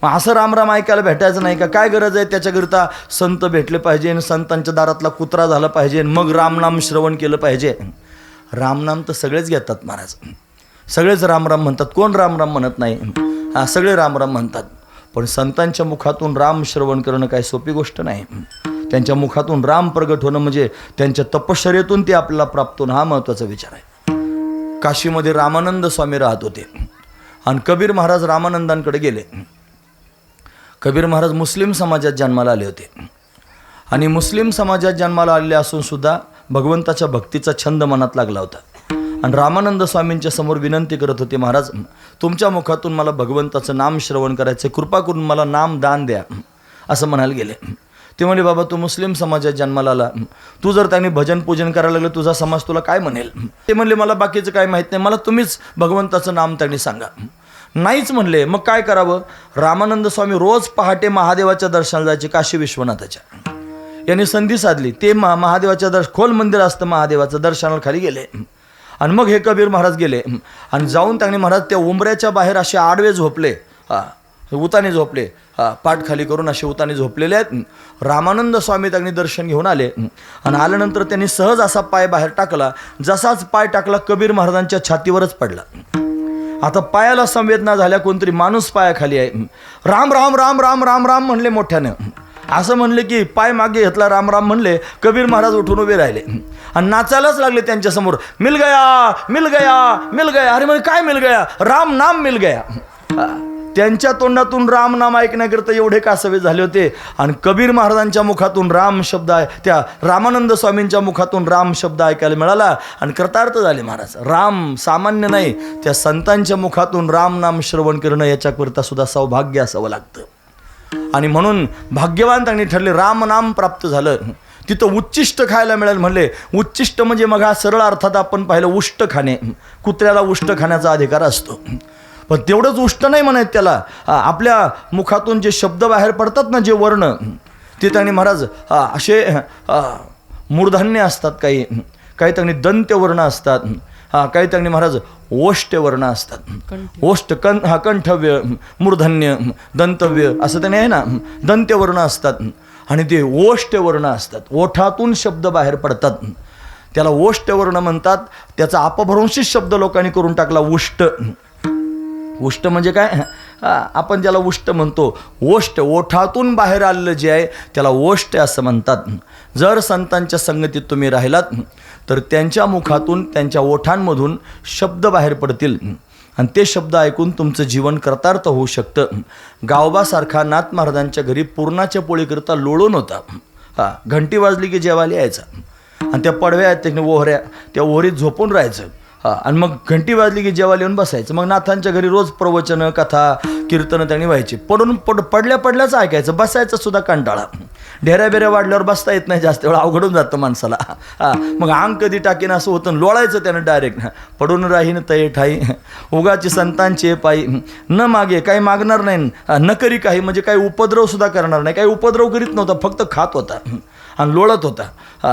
मग असं राम राम ऐकायला भेटायचं नाही का. काय गरज आहे. त्याच्याकरिता संत भेटले पाहिजे, संतांच्या दारातला कुत्रा झाला पाहिजे, मग रामनाम श्रवण केलं पाहिजे. रामनाम तर सगळेच घेतात महाराज, सगळेच रामराम म्हणतात. कोण रामराम म्हणत नाही. सगळे रामराम म्हणतात. पण संतांच्या मुखातून राम श्रवण करणं काय सोपी गोष्ट नाही. त्यांच्या मुखातून राम प्रगट होणं म्हणजे त्यांच्या तपश्चर्येतून ते आपल्याला प्राप्त होणं, हा महत्त्वाचा विचार आहे. काशीमध्ये रामानंद स्वामी राहत होते आणि कबीर महाराज रामानंदांकडे गेले. कबीर महाराज मुस्लिम समाजात जन्माला आले होते आणि मुस्लिम समाजात जन्माला आलेले असून सुद्धा भगवंताच्या भक्तीचा छंद मनात लागला होता. आणि रामानंद स्वामींच्या समोर विनंती करत होते, महाराज तुमच्या मुखातून मला भगवंताचं नाम श्रवण करायचं, कृपा करून मला नाम दान द्या, असं म्हणायला गेले. ते म्हणले, बाबा तू मुस्लिम समाजात जन्माला आला, तू जर त्यांनी भजन पूजन करायला लागलं तुझा समाज तुला काय म्हणेल. ते म्हणले, मला बाकीचं काय माहीत नाही, मला तुम्हीच भगवंताचं नाम त्यांनी सांगा. नाहीच म्हणले. मग काय करावं. रामानंद स्वामी रोज पहाटे महादेवाच्या दर्शनाला जायचे, काशी विश्वनाथाच्या. यांनी संधी साधली. ते महादेवाच्या खोल मंदिर असतं महादेवाचं, दर्शनाला खाली गेले. आणि मग हे कबीर महाराज गेले आणि जाऊन त्यांनी महाराज त्या उंबऱ्याच्या बाहेर असे आडवे झोपले, उताने झोपले, पाठ खाली करून असे उताने झोपलेले आहेत. रामानंद स्वामी त्यांनी दर्शन घेऊन आले आणि आल्यानंतर त्यांनी सहज असा पाय बाहेर टाकला. जसाच पाय टाकला कबीर महाराजांच्या छातीवरच पडला. आता पायाला संवेदना झाल्या, कोणतरी माणूस पायाखाली आहे, राम राम राम राम राम राम म्हणले मोठ्यानं. असं म्हणले की पाय मागे घेतला, राम राम म्हणले, कबीर महाराज उठून उभे राहिले आणि नाचायलाच लागले त्यांच्यासमोर. मिल गया मिल गया मिल गया. अरे म्हणजे काय मिल गया? राम नाम मिल गया. त्यांच्या तोंडातून राम नाम ऐकण्याकरता एवढे कासवे झाले होते आणि कबीर महाराजांच्या मुखातून राम शब्द आहे, त्या रामानंद स्वामींच्या मुखातून राम शब्द ऐकायला मिळाला आणि कृतार्थ झाले महाराज. राम सामान्य नाही, त्या संतांच्या मुखातून राम नाम श्रवण करणं याच्याकरता सुद्धा सौभाग्य असावं लागतं. आणि म्हणून भाग्यवान त्यांनी ठरले, राम नाम प्राप्त झालं. तिथं उच्चिष्ट खायला मिळेल म्हणले. उच्चिष्ट म्हणजे मग हा सरळ अर्थात आपण पाहिलं उष्ट खाणे, कुत्र्याला उष्ट खाण्याचा अधिकार असतो. पण तेवढंच उष्ट नाही म्हणायत त्याला. आपल्या मुखातून जे शब्द बाहेर पडतात ना, जे वर्ण, ते त्यांनी महाराज असे मूर्धन्य असतात, काही काही त्यांनी दंत्यवर्ण असतात, काही त्यांनी महाराज ओष्टवर्ण असतात. ओष्ट कंठव्य, मूर्धन्य, दंतव्य असं त्याने आहे ना, दंत्यवर्ण असतात आणि ते ओष्टवर्ण असतात. ओठातून शब्द बाहेर पडतात, त्याला ओष्टवर्ण म्हणतात. त्याचा अपभ्रंशित शब्द लोकांनी करून टाकला उष्ट. उष्ट म्हणजे काय? आपण ज्याला उष्ट म्हणतो, ओष्ट ओठातून बाहेर आलेलं जे आहे त्याला ओष्ट असं म्हणतात. जर संतांच्या संगतीत तुम्ही राहिलात तर त्यांच्या मुखातून, त्यांच्या ओठांमधून शब्द बाहेर पडतील आणि ते शब्द ऐकून तुमचं जीवन कृतार्थ होऊ शकतं. गावबासारखा नाथ महाराजांच्या घरी पुरणाच्या पोळीकरता लोळून होता. घंटी वाजली की जेवायला यायचा आणि त्या पडव्या आहेत त्याने ओहऱ्या, त्या ओहरीत झोपून राहायचं आणि मग घंटी वाजली की जेवायला येऊन बसायचं. मग नाथांच्या घरी रोज प्रवचनं, कथा, कीर्तनं त्यांनी व्हायची. पडल्याच ऐकायचं, बसायचं सुद्धा कंटाळा. ढेऱ्या बेऱ्या वाढल्यावर बसता येत नाही, जास्त वेळा अवघडून जातं माणसाला. मग अंग कधी टाकीन असं होतं, लोळायचं त्यानं डायरेक्ट. पडून राहीन तये ठाई, उगाची संतांचे पायी, न मागे काही मागणार नाही, न करी काही म्हणजे काही उपद्रव सुद्धा करणार नाही. काही उपद्रव करीत नव्हता, फक्त खात होता आणि लोळत होता.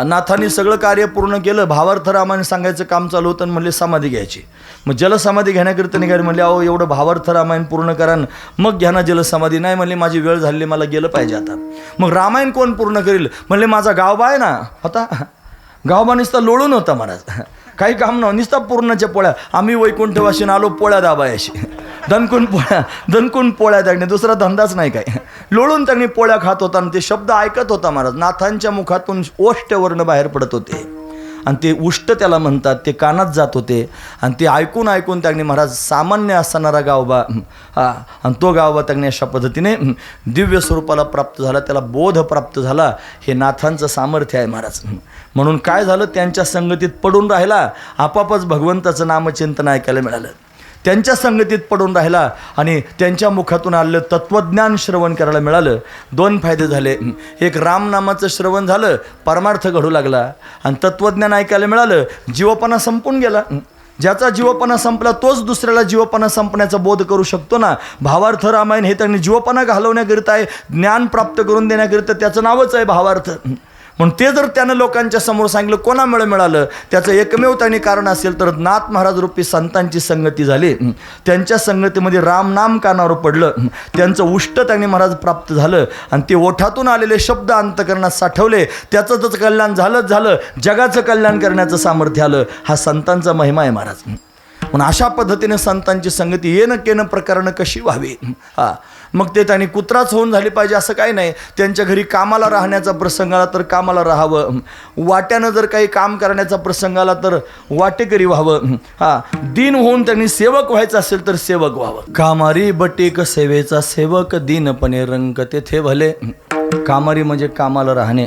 नाथांनी सगळं कार्य पूर्ण केलं. भावार्थ रामाने सांगायचं काम चालू होतं आणि म्हणले समाधी घ्यायची. मग जलसमाधी घेण्याकरिता निघाले. म्हणले अहो एवढं भावार्थ रामायण पूर्ण करा मग घ्या ना जलसमाधी. नाही म्हणले माझी वेळ झाली, मला गेलं पाहिजे आता. मग रामायण कोण पूर्ण करेल? म्हणले माझा गावबा आहे ना होता. गावबा नुसता लोळून होता महाराज, काही काम नव्हतं, नुसता पूर्णाच्या पोळ्या. आम्ही वैकुंठवासीन आलो पोळ्या दाबायशी, दणकून पोळ्या त्यांनी, दुसरा धंदाच नाही काय. लोळून त्यांनी पोळ्या खात होता आणि ते शब्द ऐकत होता महाराज. नाथांच्या मुखातून ओष्टवर्ण बाहेर पडत होते आणि ते उष्ट त्याला म्हणतात, ते कानात जात होते आणि ते ऐकून ऐकून त्यांनी महाराज सामान्य असणारा गावबा आणि तो गावबा त्यांनी अशा पद्धतीने दिव्य स्वरूपाला प्राप्त झाला, त्याला बोध प्राप्त झाला. हे नाथांचं सामर्थ्य आहे महाराज. म्हणून काय झालं, त्यांच्या संगतीत पडून राहिला, आपापच भगवंताचं नामचिंतन ऐकायला मिळालं. त्यांच्या संगतीत पडून राहिला आणि त्यांच्या मुखातून आलेलं तत्त्वज्ञान श्रवण करायला मिळालं. दोन फायदे झाले. एक, रामनामाचं श्रवण झालं, परमार्थ घडू लागला आणि तत्त्वज्ञान ऐकायला मिळालं. जीवपणा संपून गेला. ज्याचा जीवपणा संपला तोच दुसऱ्याला जीवपणा संपण्याचा बोध करू शकतो ना. भावार्थ रामायण हे त्यांनी जीवपणा घालवण्याकरिता आहे, ज्ञान प्राप्त करून देण्याकरिता त्याचं नावच आहे भावार्थ. म्हणून ते जर त्यानं लोकांच्या समोर सांगितलं, कोणामुळे मिळालं? त्याचं एकमेव त्यांनी कारण असेल तर नाथ महाराज रूपी संतांची संगती झाली. त्यांच्या संगतीमध्ये रामनाम कानावर पडलं, त्यांचं उष्ट त्यांनी महाराज प्राप्त झालं आणि ते ओठातून आलेले शब्द अंतकरणात साठवले. त्याचंच कल्याण झालं, जगाचं कल्याण करण्याचं सामर्थ्य आलं. हा संतांचा महिमा आहे महाराज. म्हणून अशा पद्धतीने संतांची संगती येणं केनं प्रकरणं कशी व्हावी. मग ते त्यांनी कुत्राच होऊन झाली पाहिजे असं काही नाही. त्यांच्या घरी कामाला राहण्याचा प्रसंग आला तर कामाला राहावं, वाट्यानं जर काही काम करण्याचा प्रसंग आला तर वाटेकरी व्हावं. दीन होऊन त्यांनी सेवक व्हायचं असेल तर सेवक व्हावं. कामारी बटीक सेवेचा सेवक, दीनपणे रंग तेथे भले. कामारी म्हणजे कामाला राहणे,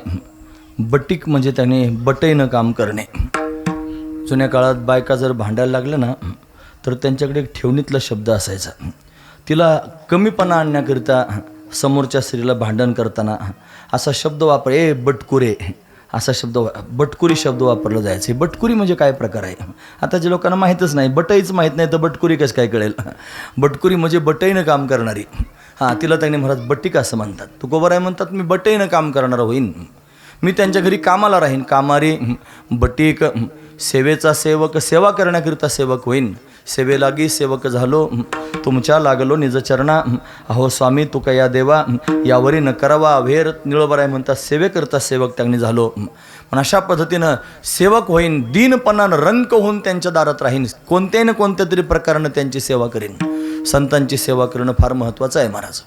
बटीक म्हणजे त्याने बटईनं काम करणे. जुन्या काळात बायका जर भांडायला लागलं ना तर त्यांच्याकडे एक ठेवणीतला शब्द असायचा. तिला कमीपणा आणण्याकरिता समोरच्या स्त्रीला भांडण करताना असा शब्द वापर, ए बटकुरे, असा शब्द, बटकुरी शब्द वापरला जायचे. बटकुरी म्हणजे काय प्रकार आहे आताच्या लोकांना माहीतच नाही. बटईच माहीत नाही तर बटकुरी कसं काय कळेल. बटकुरी म्हणजे बटईनं काम करणारी. तिला त्यांनी महाराज बटीक असं म्हणतात. तुकोबाराय म्हणतात मी बटईनं काम करणार होईन, मी त्यांच्या घरी कामाला राहीन. कामारी बटीक सेवेचा सेवक सेवा करण्याकरिता सेवक होईन. सेवेलागी सेवक झालो तुमच्या लागलो निज चरणा. अहो स्वामी तुका या देवा यावरी न करावा अभेर निळबराय म्हणता सेवेकरता सेवक त्यांनी झालो. पण अशा पद्धतीनं सेवक होईन, दीनपणानं रंक होऊन त्यांच्या दारात राहीन, कोणत्याही ना कोणत्या तरी प्रकारानं त्यांची सेवा करीन. संतांची सेवा करणं फार महत्त्वाचं आहे महाराज.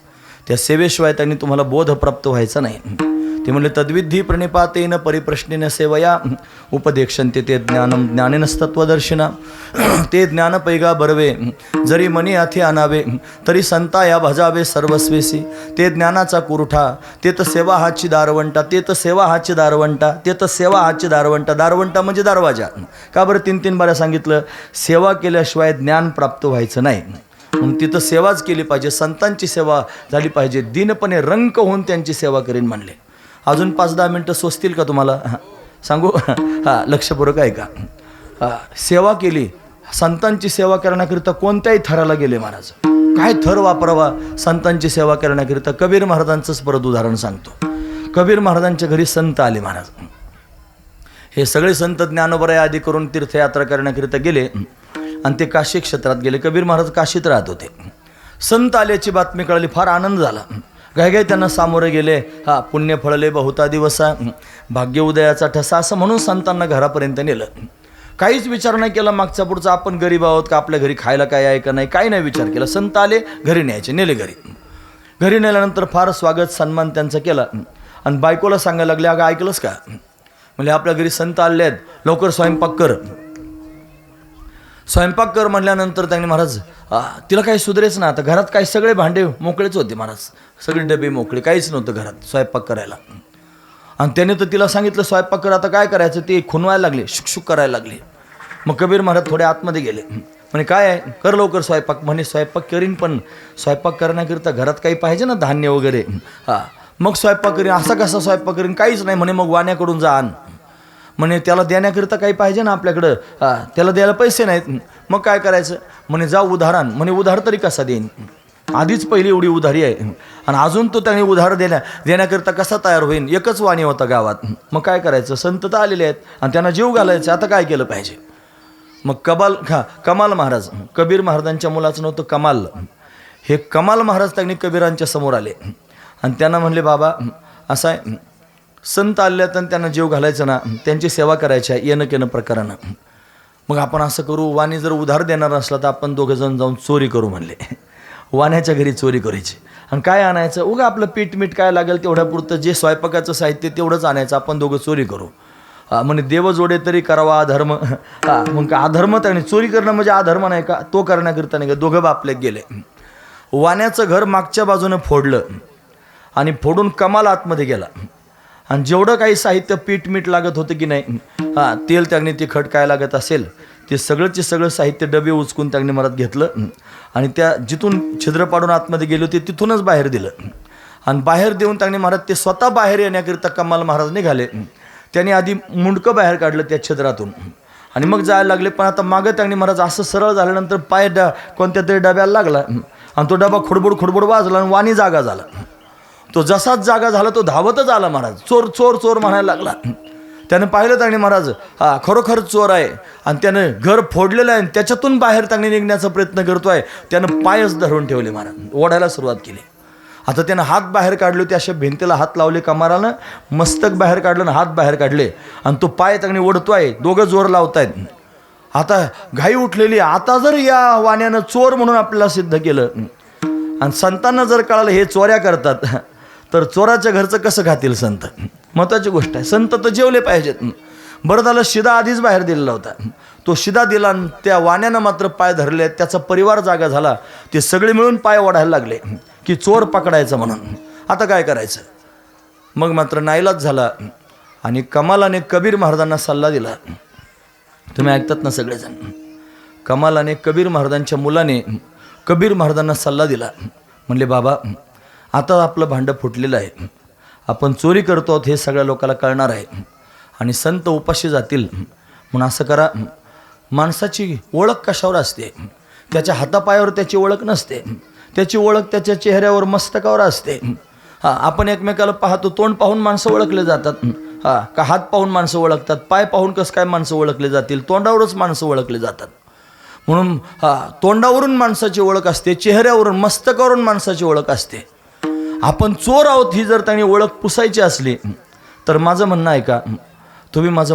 त्या सेवेशिवाय त्यांनी तुम्हाला बोध प्राप्त व्हायचा नाही. ते म्हणले तद्विधी प्रणिपातेन परिप्रश्नेन सेवया उपदेक्षन्ते ते ज्ञानम ज्ञानेनस्तत्वदर्शिना. ते ज्ञान पैगा बरवे जरी मनी हाती आणावे तरी संता या भजावे सर्वस्वेसी. ते ज्ञानाचा कुरुठा ते तर सेवा हाची दारवंटा. ते तर सेवा हाची दारवंटा. ते तर सेवा हाची दारवंटा. दारवंटा म्हणजे दरवाजा. का बरं 3-3 बाऱ्या सांगितलं? सेवा केल्याशिवाय ज्ञान प्राप्त व्हायचं नाही. म्हणून तिथं सेवाच केली पाहिजे, संतांची सेवा झाली पाहिजे. दीनपणे रंक होऊन त्यांची सेवा करीन म्हणले. अजून 5-10 मिनटं सोसतील का तुम्हाला? सांगू? हां, लक्षपूर्वक आहे का? सेवा केली, संतांची सेवा करण्याकरिता कोणत्याही थराला गेले महाराज. काय थर वापरावा संतांची सेवा करण्याकरिता? कबीर महाराजांचंच परत उदाहरण सांगतो. कबीर महाराजांच्या घरी संत आले महाराज. हे सगळे संत ज्ञानोबराय आदी करून तीर्थयात्रा करण्याकरिता गेले आणि ते काशी क्षेत्रात गेले. कबीर महाराज काशीत राहत होते. संत आल्याची बातमी कळली, फार आनंद झाला. गायगाय त्यांना सामोरे गेले. पुण्य फळले बहुता दिवसा भाग्य उदयाचा ठसा असं म्हणून संतांना घरापर्यंत नेलं. काहीच विचार नाही केला मागचा पुढचा, आपण गरीब आहोत का, आपल्या घरी खायला काय आहे का नाही, काही नाही विचार केला. संत आले, घरी न्यायचे, नेले घरी. घरी नेल्यानंतर फार स्वागत सन्मान त्यांचा केला आणि बायकोला सांगायला लागले, अगं ऐकलंस का, म्हणजे आपल्या घरी संत आले आहेत, लवकर स्वयंपाक कर. स्वयंपाक कर म्हणल्यानंतर त्यांनी महाराज तिला काही सुधरेच ना. आता घरात काही सगळे भांडे मोकळेच होते महाराज, सगळे डबे मोकळे, काहीच नव्हतं घरात स्वयंपाक करायला. आणि त्याने तर तिला सांगितलं स्वयंपाक कर. आता काय करायचं, ते खुनवायला लागले, शुकशुक करायला लागले. मग कबीर महाराज थोडे आतमध्ये गेले. म्हणे काय आहे, कर लवकर स्वयंपाक. म्हणे स्वयंपाक करीन, पण स्वयंपाक करण्याकरिता घरात काही पाहिजे ना, धान्य वगैरे. मग स्वयंपाक करीन. असा कसा स्वयंपाक करीन, काहीच नाही. म्हणे मग वाण्याकडून जा आण. म्हणे त्याला देण्याकरिता काही पाहिजे ना आपल्याकडं, त्याला द्यायला पैसे नाहीत. मग काय करायचं? म्हणे जा उधार आण. म्हणे उधार तरी कसा देईन, आधीच पहिली एवढी उधारी आहे आणि अजून तो त्याने उधार देण्याकरिता कसा तयार होईन? एकच वाणी होता गावात. मग काय करायचं? संत तर आलेले आहेत आणि त्यांना जीव घालायचे, आता काय केलं पाहिजे? मग कमाल महाराज, कबीर महाराजांच्या मुलाचं नव्हतं कमाल, हे कमाल महाराज त्यांनी कबीरांच्या समोर आले आणि त्यांना म्हणले, बाबा असं आहे, संत आले तर त्यांना जीव घालायचं ना, त्यांची सेवा करायची आहे येणं केनं प्रकारानं. मग आपण असं करू, वाणी जर उधार देणार असला तर आपण दोघंजण जाऊन चोरी करू म्हणले. वाण्याच्या घरी चोरी करायची आणि काय आणायचं, उगा आपलं पीठ मीठ काय लागेल तेवढ्या पुरतं, जे स्वयंपाकाचं साहित्य तेवढंच आणायचं, आपण दोघं चोरी करू. म्हणजे देव जोडे तरी करावा अधर्म. मग का अधर्म त्याने चोरी करणं म्हणजे अधर्म नाही का? तो करण्याकरिता नाही का? दोघं बापले गेले. वाण्याचं घर मागच्या बाजूने फोडलं आणि फोडून कमाल आतमध्ये गेला आणि जेवढं काही साहित्य पीठ मीठ लागत होतं की नाही, तेल त्यांनी तिखट काय लागत असेल ते सगळंचे सगळं साहित्य डबे उचकून त्यांनी मरात घेतलं आणि त्या जिथून छिद्र पाडून आतमध्ये गेले होते तिथूनच बाहेर दिलं. आणि बाहेर देऊन त्यांनी महाराज ते स्वतः बाहेर येण्याकरिता कमाल महाराज निघाले. त्यांनी आधी मुंडकं बाहेर काढलं त्या छिद्रातून आणि मग जायला लागले. पण आता मागं त्यांनी महाराज असं सरळ झाल्यानंतर पाय कोणत्या तरी डब्याला लागला आणि तो डबा खोडबोड वाजला आणि वाणी जागा झाला. तो जसाच जागा झाला तो धावतच आला महाराज, चोर चोर चोर म्हणायला लागला. त्यानं पाहिलं त्यांनी महाराज खरोखर चोर आहे आणि त्यानं घर फोडलेलं आहे आणि त्याच्यातून बाहेर त्यांनी निघण्याचा प्रयत्न करतोय. त्यानं पायच धरून ठेवले महाराज, ओढायला सुरुवात केली. आता त्यानं हात बाहेर काढले होते, अशा भिंतीला हात लावले कमारानं, मस्तक बाहेर काढलं आणि हात बाहेर काढले आणि तो पाय त्यांनी ओढतोय, दोघं जोर लावतायत. आता घाई उठलेली, आता जर या वाण्यानं चोर म्हणून आपल्याला सिद्ध केलं आणि संतांना जर कळालं हे चोऱ्या करतात तर चोराच्या घरचं कसं खातील संत? महत्त्वाची गोष्ट आहे. संत तर जेवले पाहिजेत. बरं झालं शिदा आधीच बाहेर दिलेला होता, तो शिदा दिला आणि त्या वाण्यानं मात्र पाय धरले, त्याचा परिवार जागा झाला. ते सगळे मिळून पाय ओढायला लागले की चोर पकडायचा म्हणून. आता काय करायचं? मग मात्र नाईलाज झाला आणि कमालाने कबीर महाराजांना सल्ला दिला. तुम्ही ऐकतात ना सगळेजण? कमालाने कबीर महाराजांच्या मुलाने कबीर महाराजांना सल्ला दिला. म्हणले, बाबा आता आपलं भांडं फुटलेलं आहे, आपण चोरी करतो आहोत हे सगळ्या लोकांना कळणार आहे आणि संत उपाशी जातील. म्हणून असं करा, माणसाची ओळख कशावर असते? त्याच्या हातापायावर त्याची ओळख नसते, त्याची ओळख त्याच्या चेहऱ्यावर मस्तकावर असते. आपण एकमेकाला पाहतो, तोंड पाहून माणसं ओळखले जातात. हा का हात पाहून माणसं ओळखतात, पाय पाहून कसं काय माणसं ओळखले जातील, तोंडावरच माणसं ओळखले जातात. म्हणून तोंडावरून माणसाची ओळख असते, चेहऱ्यावरून मस्तकावरून माणसाची ओळख असते. आपण चोर आहोत ही जर त्यांनी ओळख पुसायची असली तर माझं म्हणणं आहे का, तुम्ही माझं